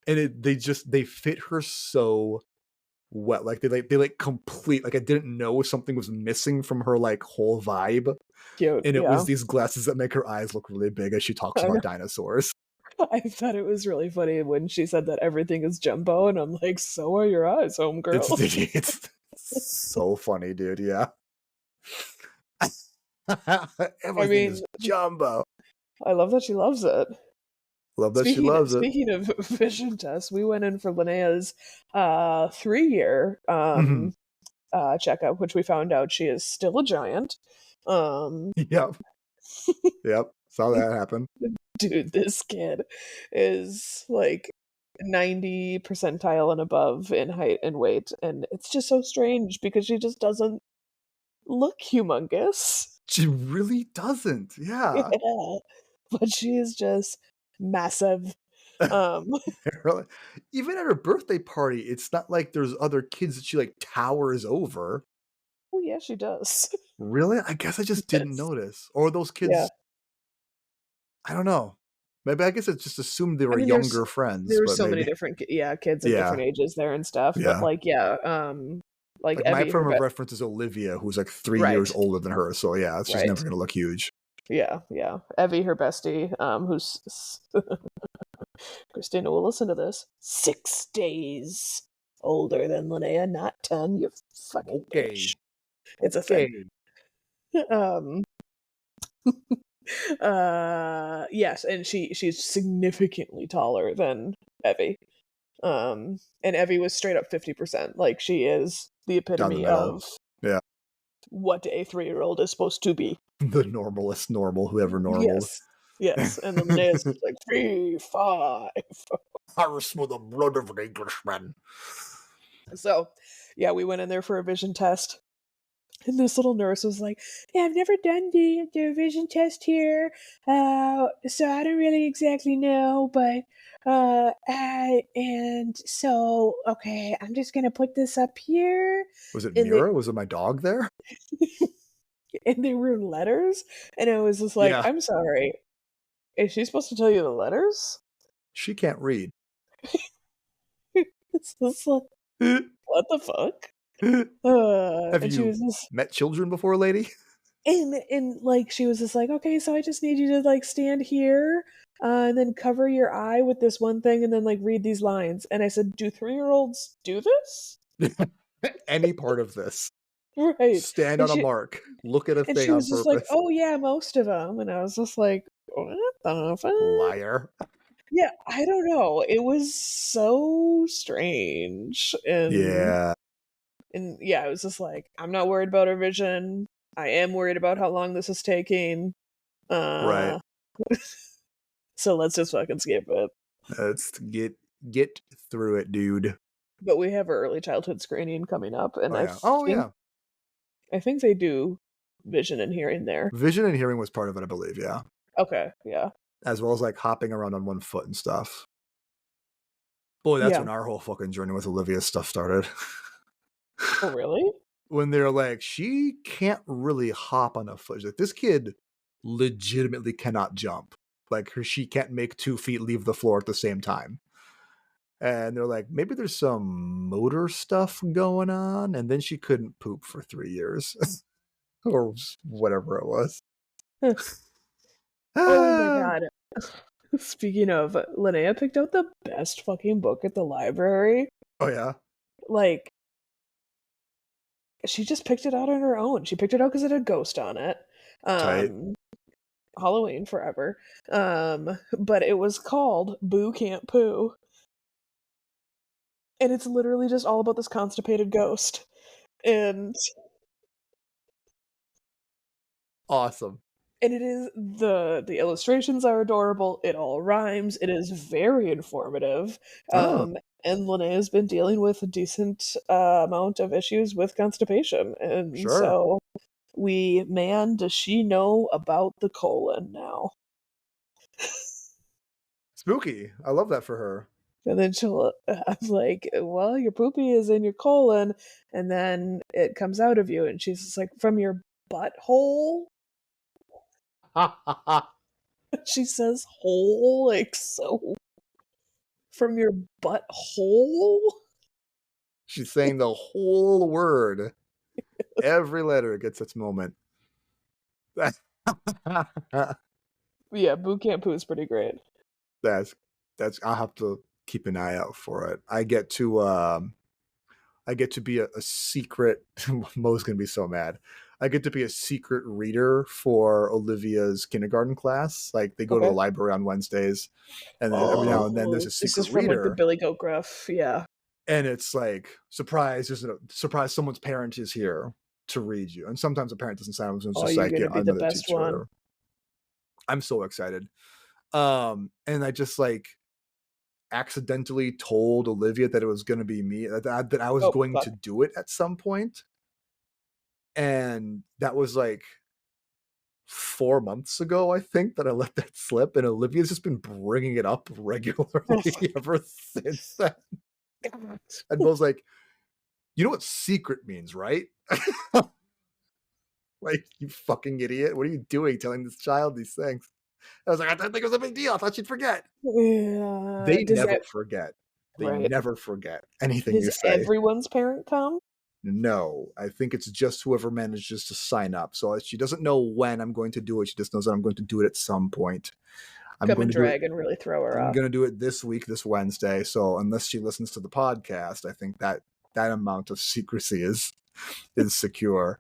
And they fit her so well. Like they complete, like I didn't know something was missing from her like whole vibe. Cute. And it Yeah. was these glasses that make her eyes look really big as she talks I know. about dinosaurs. I thought it was really funny when she said that everything is jumbo, and I'm like, so are your eyes, homegirl. It's so funny, dude. Yeah. I Everything is mean, jumbo. I love that she loves it. Love that she loves it. Speaking of vision tests, we went in for Linnea's 3-year Mhm. checkup, which we found out she is still a giant. Yep. Yep. Saw that happen. Dude, this kid is like 90 percentile and above in height and weight, and it's just so strange because she just doesn't look humongous. She really doesn't. Yeah. Yeah, but she is just massive. Um, Really. Even at her birthday party, it's not like there's other kids that she like towers over. oh yeah, she does. Really? I guess I just didn't Yes. notice. Or those Yeah. kids, I don't know. Maybe I guess I just assumed they I were mean, younger friends, there were but so many maybe. different kids at Yeah. different ages there and stuff, but, Yeah. like, yeah, like, Like my Evie, her frame of best. reference is Olivia, who's like 3 years Right, older than her. So yeah, she's right. never gonna look huge. Yeah, yeah. Evie, her bestie, who's Christina will listen to this, 6 days older than Linnea, not 10, you fucking Okay. bitch. It's a thing. Um, yes, and she's significantly taller than Evie. And Evie was straight up 50%. Like, she is the Down the epitome middle. of Yeah. what a 3-year-old is supposed to be. The normalest normal, whoever normaled. Yes. Yes. And then Linnea's just like 3, 5. I smell the blood of an Englishman. So, yeah, we went in there for a vision test. And this little nurse was like, yeah, I've never done the vision test here, so I don't really exactly know, but, and so, okay, I'm just gonna put this up here, Was it and they, Mira? Was it my dog there? and they were letters, and I was just like, Yeah. I'm sorry, is she supposed to tell you the letters? She can't read. It's just like, what the fuck? Have And she you was just, met children before, lady? and like she was just like, okay, so I just need you to like stand here, and then cover your eye with this one thing, and then like read these lines. And I said, do 3-year-olds do this? Any part of this. Right. Stand And on a mark. Look at a thing she on was just like, purpose. oh yeah, most of them. And I was just like, what the fuck? Liar. Yeah, I don't know. It was so strange, Yeah. and yeah, I was just like, I'm not worried about her vision. I am worried about how long this is taking. Right. Uh, so let's just fucking skip it. Let's get through it, dude. But we have our early childhood screening coming up, and Oh yeah. Oh yeah. I think they do vision and hearing there. Vision and hearing was part of it, I believe, yeah. Okay, yeah. As well as like hopping around on one foot and stuff. Boy, that's Yeah. when our whole fucking journey with Olivia's stuff started. Oh, really? When they're like, she can't really hop on a foot. Like, this kid legitimately cannot jump. Like, she can't make 2 feet leave the floor at the same time. And they're like, maybe there's some motor stuff going on. And then she couldn't poop for 3 years. Or whatever it was. Oh my god. Speaking of, Linnea picked out the best fucking book at the library. Oh, yeah? Like, she just picked it out on her own. She picked it out because it had a ghost on it. Tight. Halloween forever. But it was called Boo Can't Poo. And it's literally just all about this constipated ghost. And Awesome. it is the illustrations are adorable. It all rhymes. It is very informative. Oh, And Linnea's been dealing with a decent amount of issues with constipation, and sure. so Man, does she know about the colon now? Spooky. I love that for her. And then I'm like, well, your poopy is in your colon, and then it comes out of you. And she's just like, from your butthole? She says hole, like, so. From your butthole? She's saying the whole word. Every letter gets its moment. Yeah, boot camp poo is pretty great. that's I'll have to keep an eye out for it. I get to be a secret. Mo's gonna be so mad. I get to be a secret reader for Olivia's kindergarten class. Like they go to the Okay. library on Wednesdays, and then every now and then there's Oh, a this secret is from like the reader, Billy Goat Gruff. Yeah. and it's like surprise! There's a surprise. Someone's parent is here to read you, and sometimes a parent doesn't sign up. So it's Oh, just you're like, gonna be the another best one. teacher. I'm so excited. And I just like accidentally told Olivia that it was going to be me, that I was Oh, going fuck. to do it at some point. And that was like 4 months ago, I think, that I let that slip. And Olivia's just been bringing it up regularly ever since then. And Bo's like, you know what secret means, right? Like, you fucking idiot. What are you doing telling this child these things? I was like, I didn't think it was a big deal. I thought she'd forget. Yeah. They Does never that forget. They right? never forget anything you Does say. everyone's parent come? No, I think it's just whoever manages to sign up. So she doesn't know when I'm going to do it. She just knows that I'm going to do it at some point. I'm Come going and to do it. drag and really throw her I'm off. going to do it this week, this Wednesday. So unless she listens to the podcast, I think that amount of secrecy is secure.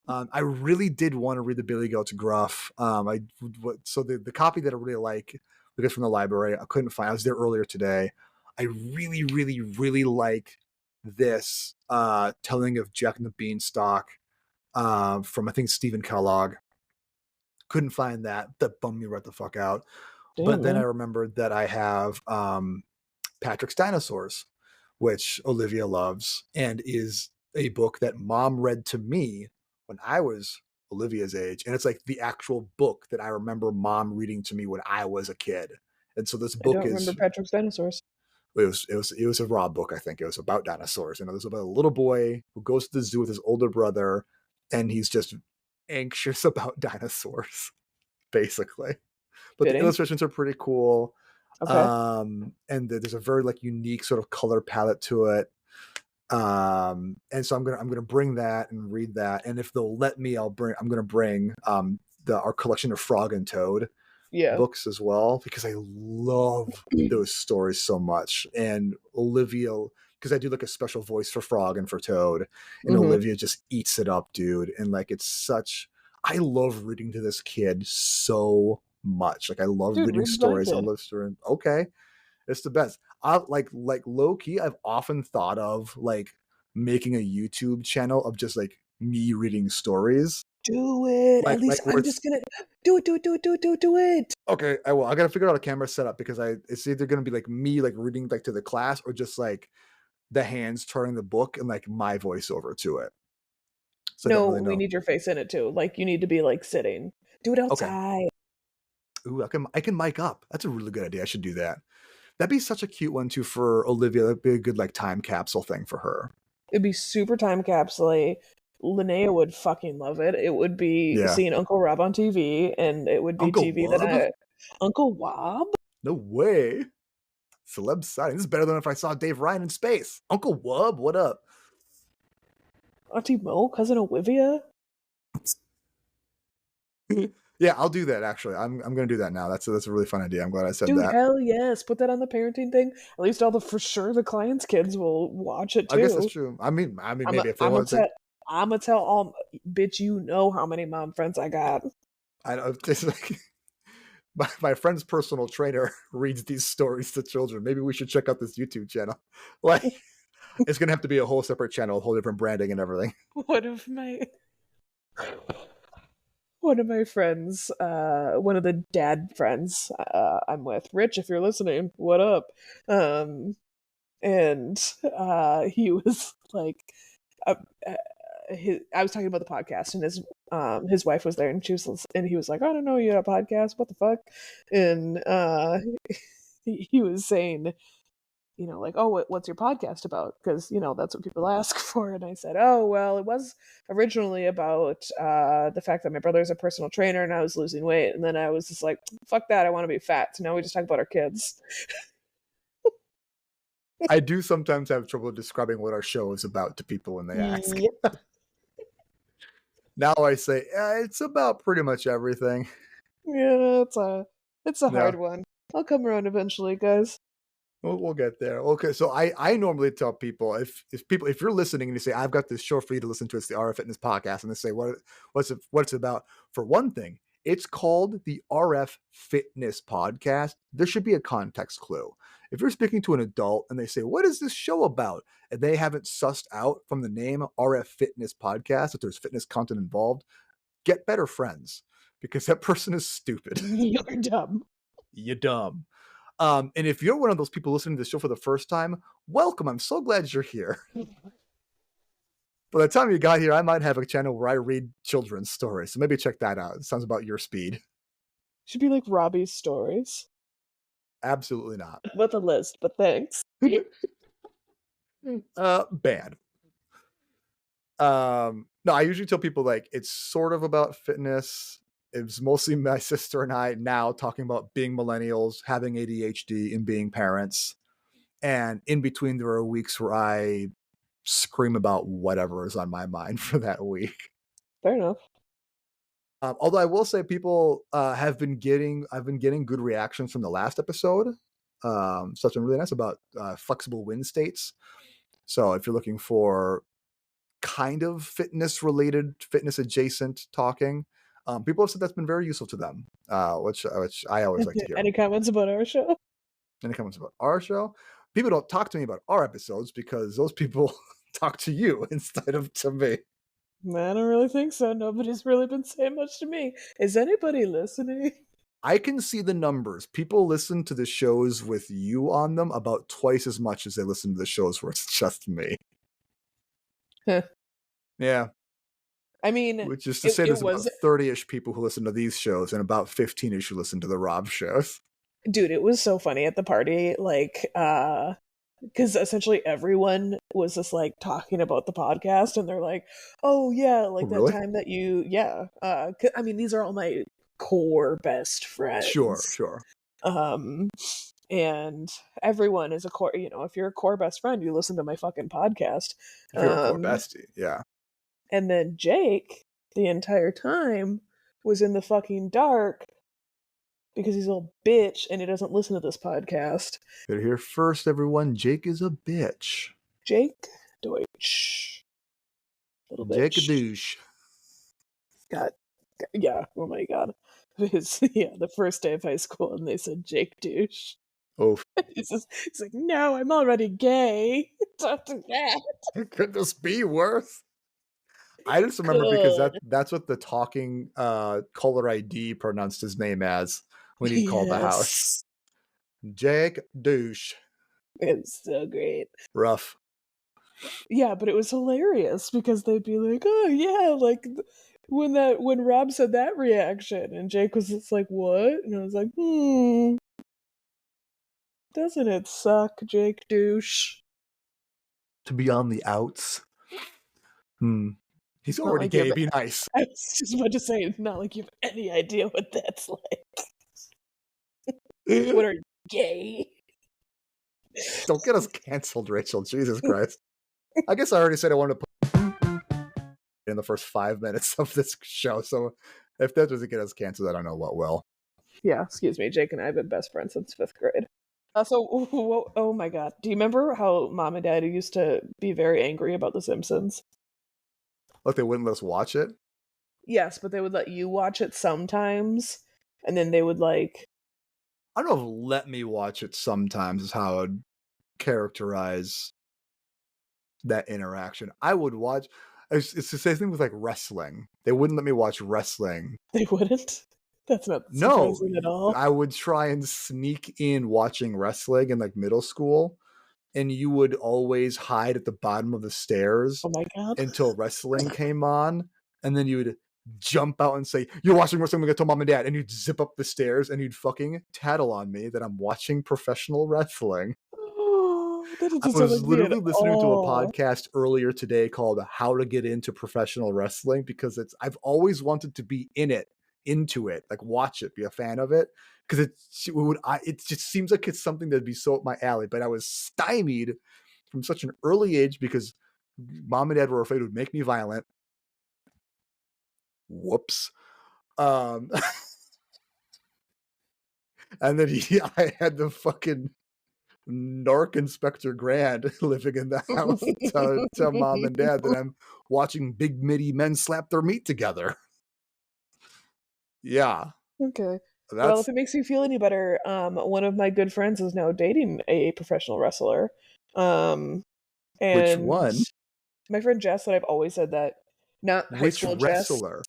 I really did want to read the Billy Goat's Gruff. So the copy that I really like, we got from the library. I couldn't find. I was there earlier today. I really, really, really like this telling of Jack and the Beanstalk from, I think, Stephen Kellogg. Couldn't find that. That bummed me right the fuck out. But Damn, then I man. remembered that I have Patrick's Dinosaurs, which Olivia loves, and is a book that Mom read to me when I was Olivia's age. And it's like the actual book that I remember Mom reading to me when I was a kid. And so this I book don't remember is Patrick's Dinosaurs. it was a raw book. I think it was about dinosaurs. It was about a little boy who goes to the zoo with his older brother, and he's just anxious about dinosaurs, basically. But the Fitting. illustrations are pretty cool. Okay. And there's a very like unique sort of color palette to it. And so I'm gonna bring that and read that. And if they'll let me, I'm gonna bring our collection of Frog and Toad Yeah. books as well, because I love those stories so much. And Olivia, because I do like a special voice for Frog and for Toad, and Mm-hmm. Olivia just eats it up, dude. And like I love reading to this kid so much. Like I love Dude, reading read my stories. I kid. love stories. Okay, it's the best. I like low key. I've often thought of like making a YouTube channel of just like me reading stories, Do it. At least where I'm it's just gonna do it, do it, do it, do it, do it, do it. okay. I gotta figure out a camera setup, because it's either gonna be like me like reading like to the class, or just like the hands turning the book and like my voiceover to it. So I don't No, really we know. need your face in it too. Like you need to be like sitting. Do it Okay. outside. Ooh, I can mic up. That's a really good idea. I should do that. That'd be such a cute one too for Olivia. That'd be a good like time capsule thing for her. It'd be super time capsule. Linnea would fucking love it. It would be Yeah. seeing Uncle Rob on TV, and it would be Uncle TV that Wub? Uncle Wob? No way. Celeb sighting. This is better than if I saw Dave Ryan in space. Uncle Wub, what up? Auntie Mo, cousin Olivia? Yeah, I'll do that actually. I'm gonna do that now. That's a really fun idea. I'm glad I said Dude, that. hell yes. Put that on the parenting thing. At least for sure the clients' kids will watch it I guess that's too. true. I mean, I'm maybe if they I'm gonna want to. tell I'm gonna tell all bitch. You know how many mom friends I got. I don't. It's like, my friend's personal trainer reads these stories to children. Maybe we should check out this YouTube channel. Like, it's gonna have to be a whole separate channel, a whole different branding and everything. One of my one of my friends, one of the dad friends I'm with, Rich, if you're listening, what up? And he was like, uh, I was talking about the podcast, and his his wife was there, and he was like, I don't know, you had a podcast, what the fuck? And he was saying, like, oh, what's your podcast about? Because that's what people ask for. And I said, oh, well, it was originally about the fact that my brother's a personal trainer and I was losing weight, and then I was just like, fuck that, I want to be fat, so now we just talk about our kids. I do sometimes have trouble describing what our show is about to people when they ask. Yep. Now I say, it's about pretty much everything. Yeah, it's a hard Yeah. one. I'll come around eventually, guys. We'll get there. Okay, so I normally tell people if you're listening and you say I've got this show for you to listen to, it's the RF Fitness Podcast, and they say what's it about? For one thing, it's called the RF Fitness Podcast. There should be a context clue. If you're speaking to an adult and they say what is this show about, and they haven't sussed out from the name RF Fitness Podcast that there's fitness content involved, get better friends because that person is stupid. You're dumb. You're dumb. And if you're one of those people listening to the show for the first time, welcome. I'm so glad you're here. By the time you got here, I might have a channel where I read children's stories. So maybe check that out. It sounds about your speed. Should be like Robbie's stories. Absolutely not. With a list, but thanks. Bad. No, I usually tell people like it's sort of about fitness. It's mostly my sister and I now talking about being millennials, having ADHD, and being parents. And in between, there are weeks where I scream about whatever is on my mind for that week. Fair enough. Although I will say people I've been getting good reactions from the last episode. Something really nice about flexible wind states. So if you're looking for kind of fitness related, fitness adjacent talking, people have said that's been very useful to them, which I always like to hear. Any comments about our show? Any comments about our show? People don't talk to me about our episodes because those people talk to you instead of to me. I don't really think so. Nobody's really been saying much to me. Is anybody listening? I can see the numbers. People listen to the shows with you on them about twice as much as they listen to the shows where it's just me. Huh. Yeah. I mean, which is to say there's about 30-ish people who listen to these shows and about 15-ish who listen to the Rob shows. Dude, it was so funny at the party, like, because essentially everyone was just like talking about the podcast, and they're like, "Oh yeah, like that time that you, yeah." I mean, these are all my core best friends. Sure. And everyone is a core. If you're a core best friend, you listen to my fucking podcast. If you're a core bestie, yeah. And then Jake, the entire time, was in the fucking dark because he's a little bitch and he doesn't listen to this podcast. You're here first, everyone. Jake is a bitch. Jake Deutsch. Little bitch. Jake a douche. Yeah, oh my god. The first day of high school, and they said Jake douche. Oh. He's like, no, I'm already gay. Don't do that. Could this be worse? I just remember because that's what the talking caller ID pronounced his name as when he called the house. Jake douche. It's so great. Rough. Yeah, but it was hilarious because they'd be like, oh yeah, like when Rob said that reaction, and Jake was just like, what? And I was like, doesn't it suck, Jake douche? To be on the outs. He's already like gay, be nice. I was just about to say, not like you have any idea what that's like. What are you, gay? Don't get us canceled, Rachel. Jesus Christ. I guess I already said I wanted to put in the first 5 minutes of this show, so if that doesn't get us canceled, I don't know what will. Yeah, excuse me. Jake and I have been best friends since 5th grade. Oh my god. Do you remember how Mom and Dad used to be very angry about The Simpsons? Like they wouldn't let us watch it? Yes, but they would let you watch it sometimes, and then they would like... I don't know if let me watch it sometimes is how I would characterize that interaction. I would watch... It's the same thing with like wrestling. They wouldn't let me watch wrestling. They wouldn't? That's not surprising at all. I would try and sneak in watching wrestling in like middle school, and you would always hide at the bottom of the stairs oh my god. until wrestling came on, and then you would jump out and say, "You're watching wrestling, I'm gonna tell mom and dad," and you'd zip up the stairs and you'd fucking tattle on me that I'm watching professional wrestling. Oh, that I doesn't sound was like me at literally listening to a all. podcast earlier today called How to Get Into Professional Wrestling because I've always wanted to be into it, like watch it, be a fan of it. Because it just seems like it's something that'd be so up my alley. But I was stymied from such an early age because mom and dad were afraid it would make me violent. Whoops. Um, and then I had the fucking narc Inspector Grand living in the house to tell mom and dad that I'm watching big meaty men slap their meat together. Yeah, Okay. Well, if that's it makes you feel any better, one of my good friends is now dating a professional wrestler. Um, which and one? my friend Jess, that I've always said that, not high Which school Jess. wrestler?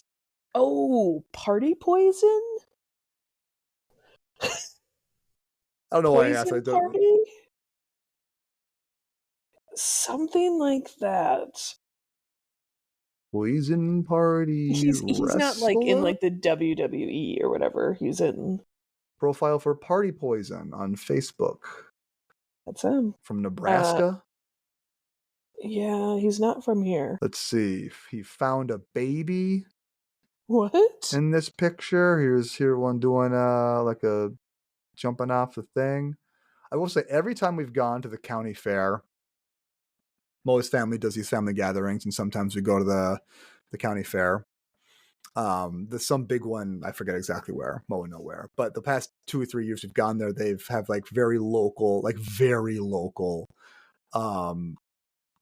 Oh, party poison? I don't know why I asked. I Poison don't. party? Something like that. Poison Party He's not like in wrestler like the WWE or whatever. He's in profile for Party Poison on Facebook that's him. from Uh Nebraska. yeah, he's not from here. Let's see. He found a baby What? in this picture. Here one doing like a jumping off the thing. I will say every time we've gone to the county fair, Mo's family does these family gatherings, and sometimes we go to the county fair. There's some big one, I forget exactly where, Mo and nowhere. But the past 2 or 3 years we've gone there, they've have like very local um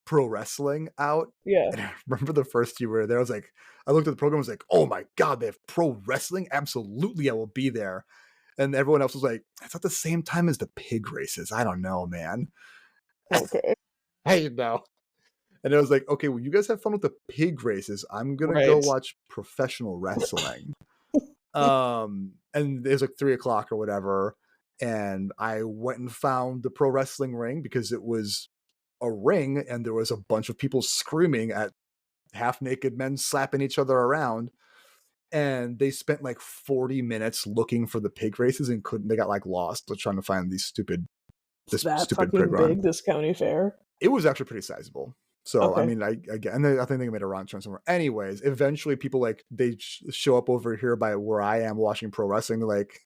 pro wrestling out. Yeah. And I remember the first year we were there, I looked at the program, I was like, oh my god, they have pro wrestling? Absolutely, I will be there. And everyone else was like, it's at the same time as the pig races. I don't know, man. Okay. I know. And I was like, okay, well, you guys have fun with the pig races. I'm gonna go Right. watch professional wrestling. And it was like 3 o'clock or whatever. And I went and found the pro wrestling ring because it was a ring and there was a bunch of people screaming at half naked men slapping each other around. And they spent like 40 minutes looking for the pig races and they got like lost trying to find It's this that stupid pig fucking run. big, this county fair. It was actually pretty sizable. So, I Okay. mean, I think they made a run somewhere. Anyways, eventually people they show up over here by where I am watching pro wrestling. They're like,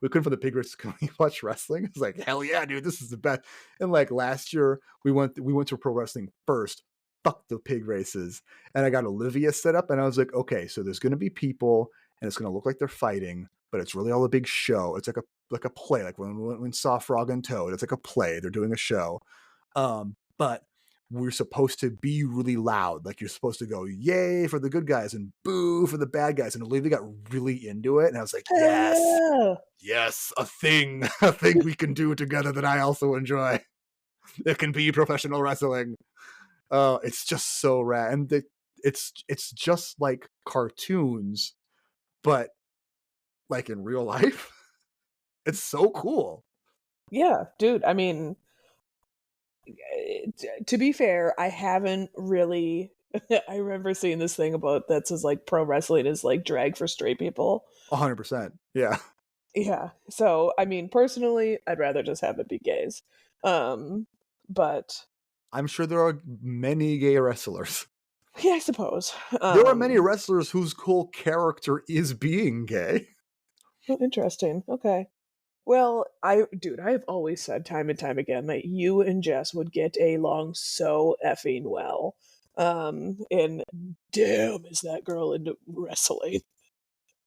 we couldn't find the pig races. Can we watch wrestling? It's like, hell yeah, dude, this is the best. And like last year, we went to pro wrestling first. Fuck the pig races. And I got Olivia set up, and I was like, okay, so there's gonna be people, and it's gonna look like they're fighting, but it's really all a big show. It's like a play, like when saw Frog and Toad. It's like a play. They're doing a show. But we're supposed to be really loud. Like you're supposed to go, yay for the good guys and boo for the bad guys. And Olivia got really into it. And I was like, Hell yes, yeah. yes, a thing, a thing we can do together that I also enjoy. It can be professional wrestling. It's just so rad. And it's just like cartoons, but like in real life. It's so cool. Yeah, dude. I mean, to be fair, I haven't really. I remember seeing this thing about that says like pro wrestling is like drag for straight people. 100%. Yeah. Yeah. So, I mean, personally, I'd rather just have it be gays. Um, but I'm sure there are many gay wrestlers. yeah, I suppose. There are many wrestlers whose whole character is being gay. Well, interesting. Okay. Well, dude, I've always said time and time again that you and Jess would get along so effing well. And damn, is that girl into wrestling?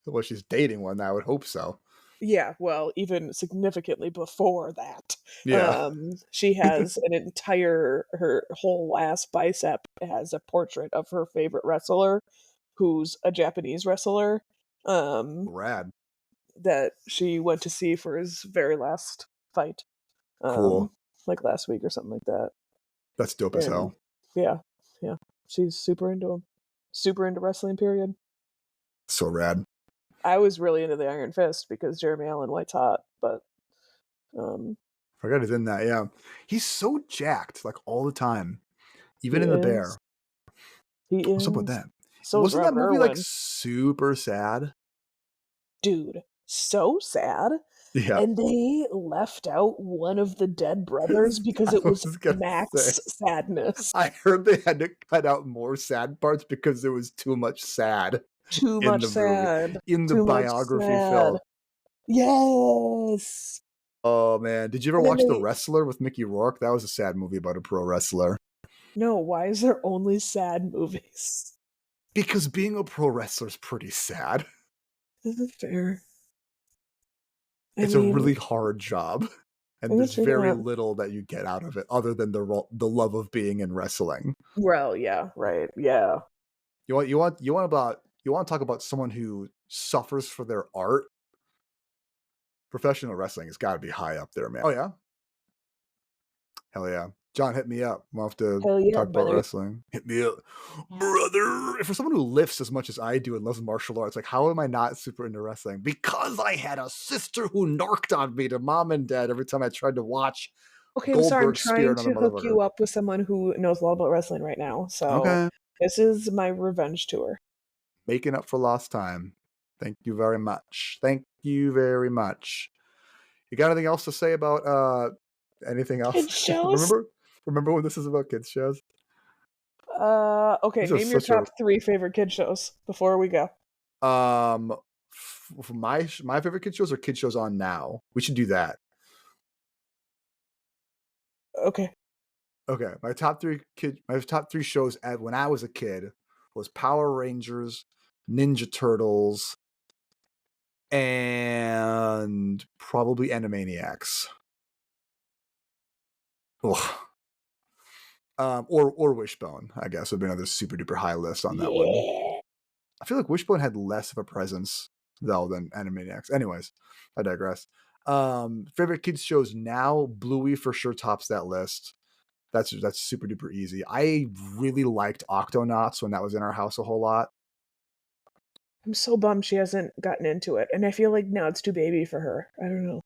Well, she's dating one. I would hope so. Yeah, well, even significantly before that. Yeah. She has her whole ass bicep has a portrait of her favorite wrestler, who's a Japanese wrestler. Um, Rad. that she went to see for his very last fight. Cool. Like last week or something like that. That's dope as And hell. yeah, yeah, she's super into him, super into wrestling. Period. So rad. I was really into the Iron Fist because Jeremy Allen White's hot, but Forgot he's in that. Yeah. He's so jacked, like all the time, he even in the bear. is. He What's up with is. that? So is Wasn't that Robert movie like Irwin. super sad? Dude, so sad. Yeah. And they left out one of the dead brothers because I it was was gonna say. max sadness. I heard they had to cut out more sad parts because there was too much sad Too in much the movie, sad. in the Too much biography sad. film. Yes. Oh man, did you ever And then watch The they Wrestler with Mickey Rourke? That was a sad movie about a pro wrestler. no, why is there only sad movies? Because being a pro wrestler is pretty sad. Is it fair? I It's a mean, really hard job, I'm and gonna there's check it very out. little that you get out of it other than the love of being in wrestling. Well, yeah, right. Yeah. You want to talk about someone who suffers for their art? Professional wrestling has got to be high up there, man. Oh yeah, hell yeah. John, hit me up. We'll have to Hell yeah, talk about brother. wrestling. Hit me up, brother. For someone who lifts as much as I do and loves martial arts, like how am I not super into wrestling? Because I had a sister who narked on me to mom and dad every time I tried to watch Okay, I'm sorry. I'm Goldberg spear trying another to hook motherfucker. you up with someone who knows a lot about wrestling right now. So Okay, this is my revenge tour. making up for lost time. Thank you very much. Thank you very much. You got anything else to say about anything else? Kid shows? remember when this is about kids shows? Okay, This is name your such a top 3 favorite kid shows before we go. for my favorite kid shows are kid shows on now. We should do that. Okay. Okay, my top three shows at when I was a kid was Power Rangers, Ninja Turtles, and probably Animaniacs. Ugh. Or Wishbone, I guess would be another super duper high list on that one. Yeah. I feel like Wishbone had less of a presence though than Animaniacs. Anyways, I digress. Favorite kids shows now, Bluey for sure tops that list. That's super duper easy. I really liked Octonauts when that was in our house a whole lot. I'm so bummed she hasn't gotten into it, and I feel like now it's too baby for her. I don't know.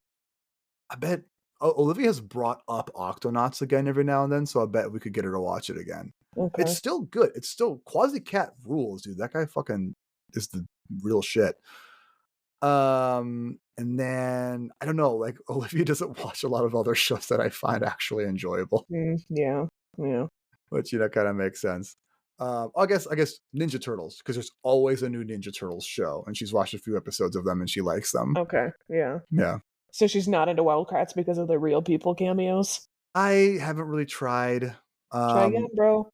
I bet Olivia has brought up Octonauts again every now and then, so I bet we could get her to watch it again. It's Okay. still good. It's still Quasi Cat rules, dude. That guy fucking is the real shit. And then I don't know, like Olivia doesn't watch a lot of other shows that I find actually enjoyable, Yeah. Yeah. which kind of makes sense. I guess Ninja Turtles because there's always a new Ninja Turtles show, and she's watched a few episodes of them and she likes them. Okay. Yeah. Yeah, So she's not into Wildcats because of the real people cameos. I haven't really tried. Try again, Um, bro.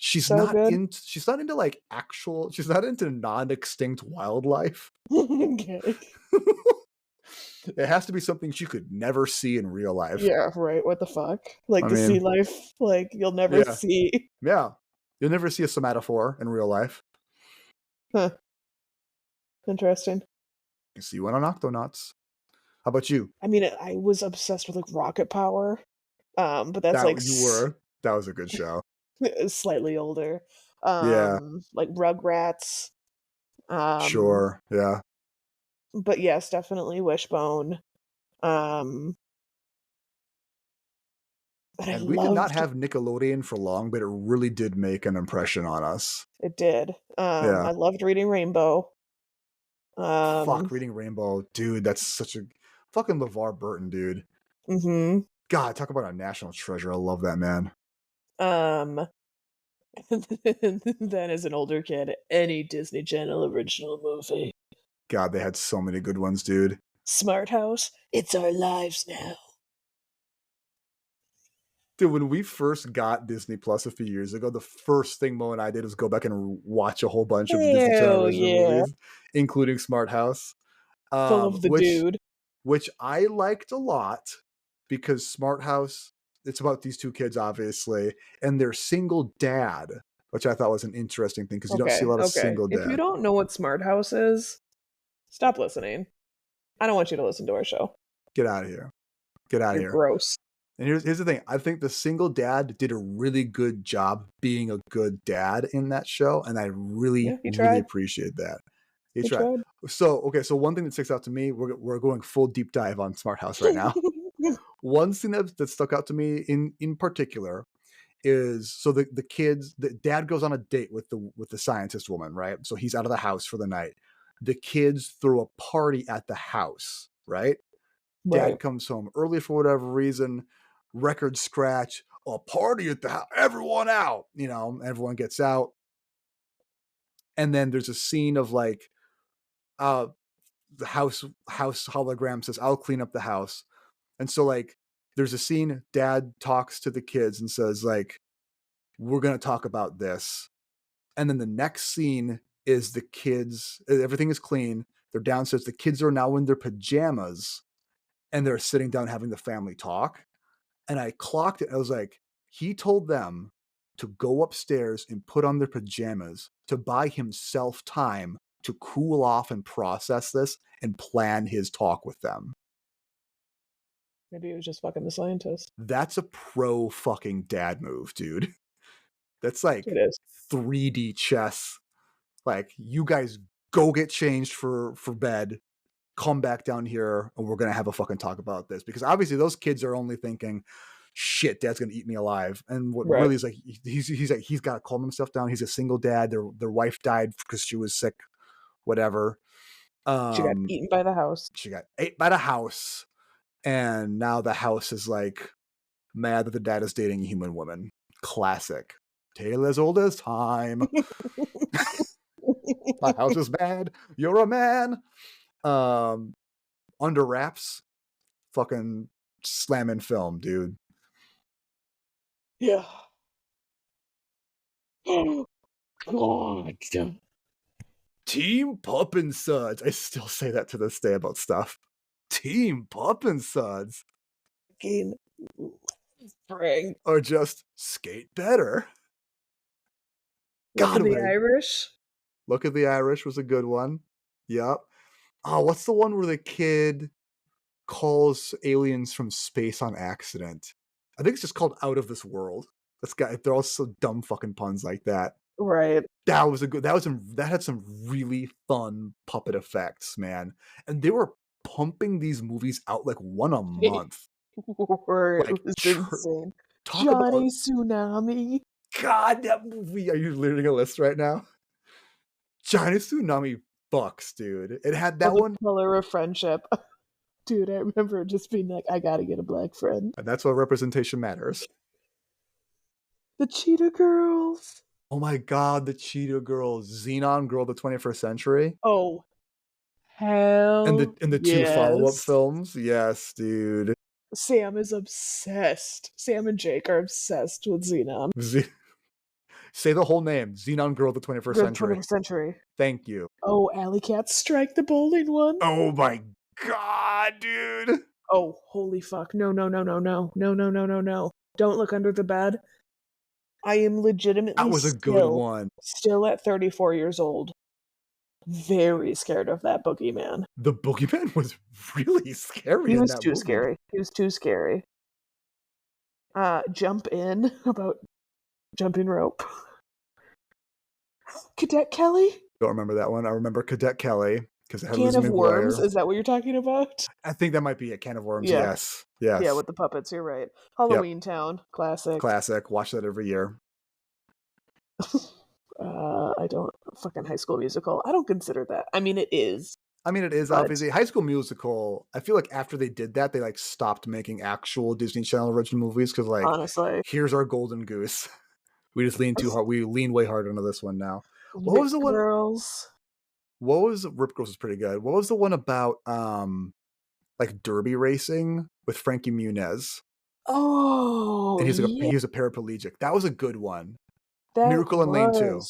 So good. she's not into like actual. She's not into non-extinct wildlife. Okay. It has to be something she could never see in real life. Yeah, right. What the fuck? Like I the sea mean, life, like you'll never yeah, see. yeah. You'll never see a somatophore in real life. Huh. Interesting. You see one on Octonauts. How about you? I mean, I was obsessed with like Rocket Power, but that's like That you were. That was a good show. slightly older. Yeah, Like Rugrats. Um, sure. Yeah. but yes, definitely Wishbone. Um, but I And we did not loved have Nickelodeon for long, but it really did make an impression on us. it. Did Yeah. I loved reading Rainbow. Fuck, Um, reading Rainbow, dude. That's such a fucking LeVar Burton, dude. mhm. God, talk about a national treasure. I love that man. Um, then as an older kid, any Disney Channel original movie. God, they had so many good ones, dude. Smart House. It's our lives now. Dude, when we first got Disney Plus a few years ago, the first thing Mo and I did was go back and watch a whole bunch of the Disney Channel Hell original yeah. movies, including Smart House, Full of the which dude. I liked a lot because Smart House, it's about these two kids, obviously, and their single dad, which I thought was an interesting thing because you don't see a Okay, lot of okay. single If you dad. don't know what Smart House is, stop listening. I don't want you to listen to our show. Get out of here. Get out of You're here. gross. And here's the thing. I think the single dad did a really good job being a good dad in that show, and I really, Yeah, he really tried. appreciate that. He He tried. tried. So, okay, so one thing that sticks out to me, we're going full deep dive on Smart House right now. One thing that stuck out to me in particular is so the kids, the dad goes on a date with the scientist woman, right? So he's out of the house for the night. The kids throw a party at the house, right? Right. Dad comes home early for whatever reason, record scratch, a party at the house, everyone out, everyone gets out. And then there's a scene of like, uh, the house hologram says, I'll clean up the house. And so like, there's a scene, dad talks to the kids and says like, we're going to talk about this. And then the next scene is the kids, everything is clean. They're downstairs. The kids are now in their pajamas and they're sitting down having the family talk. And I clocked it. I was like, he told them to go upstairs and put on their pajamas to buy himself time to cool off and process this and plan his talk with them. Maybe he was just fucking the scientist. That's a pro fucking dad move, dude. That's like It is. 3D chess. Like, you guys go get changed for bed, come back down here, and we're gonna have a fucking talk about this. Because obviously those kids are only thinking, shit, dad's gonna eat me alive. And what Right. really is like, he's like, he's got to calm himself down. He's a single dad. Their wife died because she was sick, whatever. She got eaten by the house. She got ate by the house, and now the house is like mad that the dad is dating a human woman. Classic. Tale as old as time. My house is bad. You're a man. Under Wraps, fucking slamming film, dude. Yeah. Oh, God. Team Pup and Suds. I still say that to this day about stuff. Team Pup and Suds. Fucking Frank. Or just skate better. Look God, at the Irish. Look at the Irish was a good one. Yep. Oh, what's the one where the kid calls aliens from space on accident? I think it's just called Out of This World. They're all so dumb fucking puns like that. Right. That had some really fun puppet effects, man. And they were pumping these movies out like one a month. Right. Like, It was insane. talk Johnny about Tsunami. God, that movie. Are you learning a list right now? Johnny Tsunami fucks, dude. It had that one. Color of Friendship. Dude, I remember just being like, I gotta get a black friend. And that's why representation matters. The Cheetah Girls. Oh my god, the Cheetah Girls, Xenon Girl of the 21st Century. Oh, hell And the two follow-up yes. films. Yes, dude. Sam is obsessed. Sam and Jake are obsessed with Xenon. Say the whole name. Xenon Girl of the 21st Century. 21st Century. Thank you. Oh, Alley Cats Strike the Bowling one. Oh my god, dude. Oh, holy fuck. No. Don't look under the bed. I am legitimately That was a good one. Still at 34 years old. Very scared of that boogeyman. The boogeyman was really scary. He was too scary. He was too scary. Jump in about jumping rope. Cadet Kelly? Don't remember that one. I remember Cadet Kelly because it had Can Lizzie of McGuire. Worms? Is that what you're talking about? I think that might be a Can of Worms. Yeah. Yes. Yes. Yeah, with the puppets. You're right. Halloween Town. Classic. Classic. Watch that every year. I don't fucking High School Musical. I don't consider that. I mean, it is. But obviously High School Musical. I feel like after they did that, they like stopped making actual Disney Channel original movies because like, honestly, here's our golden goose. We just lean too hard. We lean way harder into this one now. What was the one? Girls. What was Rip Girls was pretty good. What was the one about like derby racing with Frankie Muniz? Oh, and yeah. he was a paraplegic. That was a good one. That Miracle in Lane 2.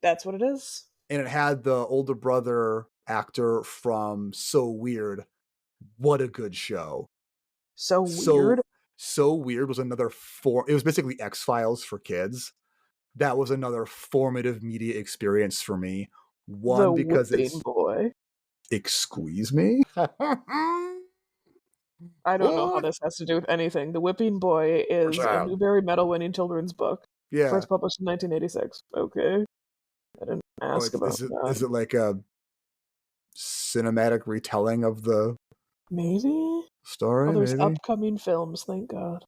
That's what it is. And it had the older brother actor from So Weird. What a good show. So Weird? So Weird was another it was basically X-Files for kids. That was another formative media experience for me. One, because it's boy. Excuse me? I don't know how this has to do with anything. The Whipping Boy is a Newbery Medal winning children's book. Yeah. First published in 1986. Okay. I didn't ask about that. Is it like a cinematic retelling of the maybe story? there's maybe? upcoming films, thank God.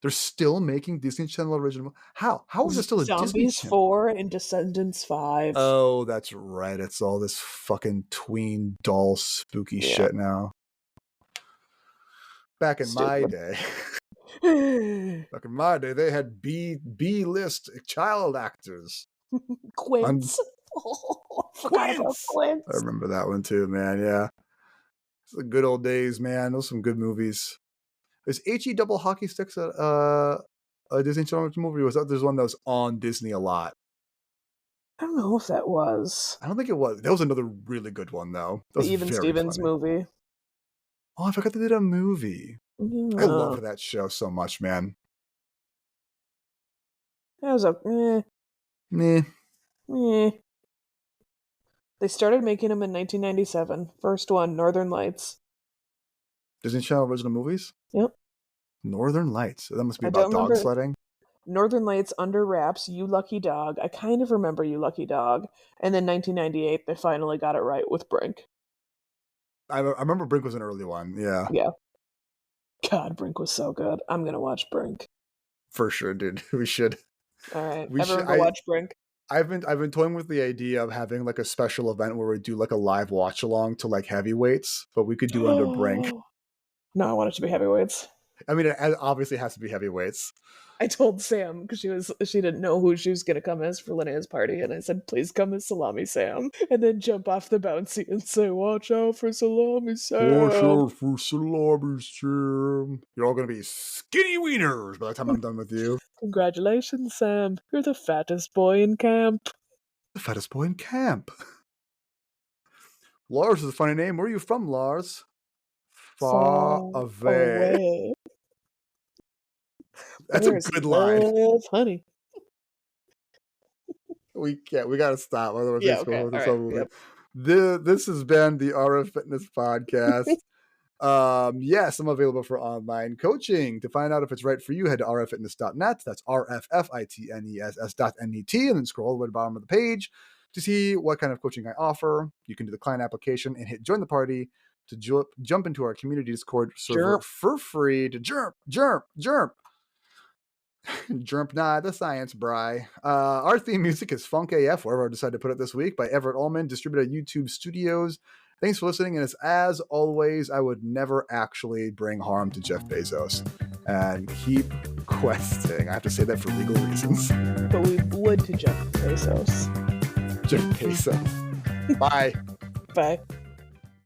They're still making Disney Channel original. How is it still a Disney Zombies Channel? 4 and Descendants 5. Oh, that's right. It's all this fucking tween doll spooky Yeah. shit now. Back in my Stupid. day, they had B-list child actors. Quince. Forgot about Quince. Quince. I remember that one too, man. Yeah, it's the good old days, man. Those are some good movies. Is HE Double Hockey Sticks a Disney Channel movie? Or was that there's one that was on Disney a lot? I don't know if that was I don't think it was. That was another really good one though. That the was Even very Stevens funny. movie. Oh, I forgot they did a movie. I Yeah. loved that show so much, man. That was a Meh. They started making them in 1997. First one, Northern Lights. Disney Channel original movies? Yep. Northern Lights. That must be I about don't dog remember. sledding. Northern Lights, Under Wraps, You Lucky Dog. I kind of remember You Lucky Dog. And then 1998, they finally got it right with Brink. I remember Brink was an early one. Yeah. Yeah. God, Brink was so good. I'm going to watch Brink. For sure, dude. We should. All right. We should. Everyone go watch Brink. I've been toying with the idea of having like a special event where we do like a live watch along to like heavyweights, but we could do under Brink. No, I want it to be heavyweights. I mean, it obviously has to be heavyweights. I told Sam because she didn't know who she was gonna come as for Linnea's party, and I said, "Please come as Salami Sam," and then jump off the bouncy and say, "Watch out for Salami Sam." Watch out for Salami Sam. You're all gonna be skinny wieners by the time I'm done with you. Congratulations, Sam. You're the fattest boy in camp. The fattest boy in camp. Lars is a funny name. Where are you from, Lars? Far away. That's a good line. Honey. We can't. We gotta stop. Otherwise, Yeah. Okay. All right. Yep. This has been the RF Fitness Podcast. Yes, I'm available for online coaching. To find out if it's right for you, head to rffitness.net. That's rffitness.net, and then scroll all the way to the bottom of the page to see what kind of coaching I offer. You can do the client application and hit join the party to jump into our community Discord server for free to jerp. Jerp nah, the science, Bry. Our theme music is Funk AF, wherever I decided to put it this week, by Everett Ullman, distributed at YouTube Studios. Thanks for listening, and as always, I would never actually bring harm to Jeff Bezos. And keep questing. I have to say that for legal reasons. But we would to Jeff Bezos. Jeff Bezos. Bye. Bye.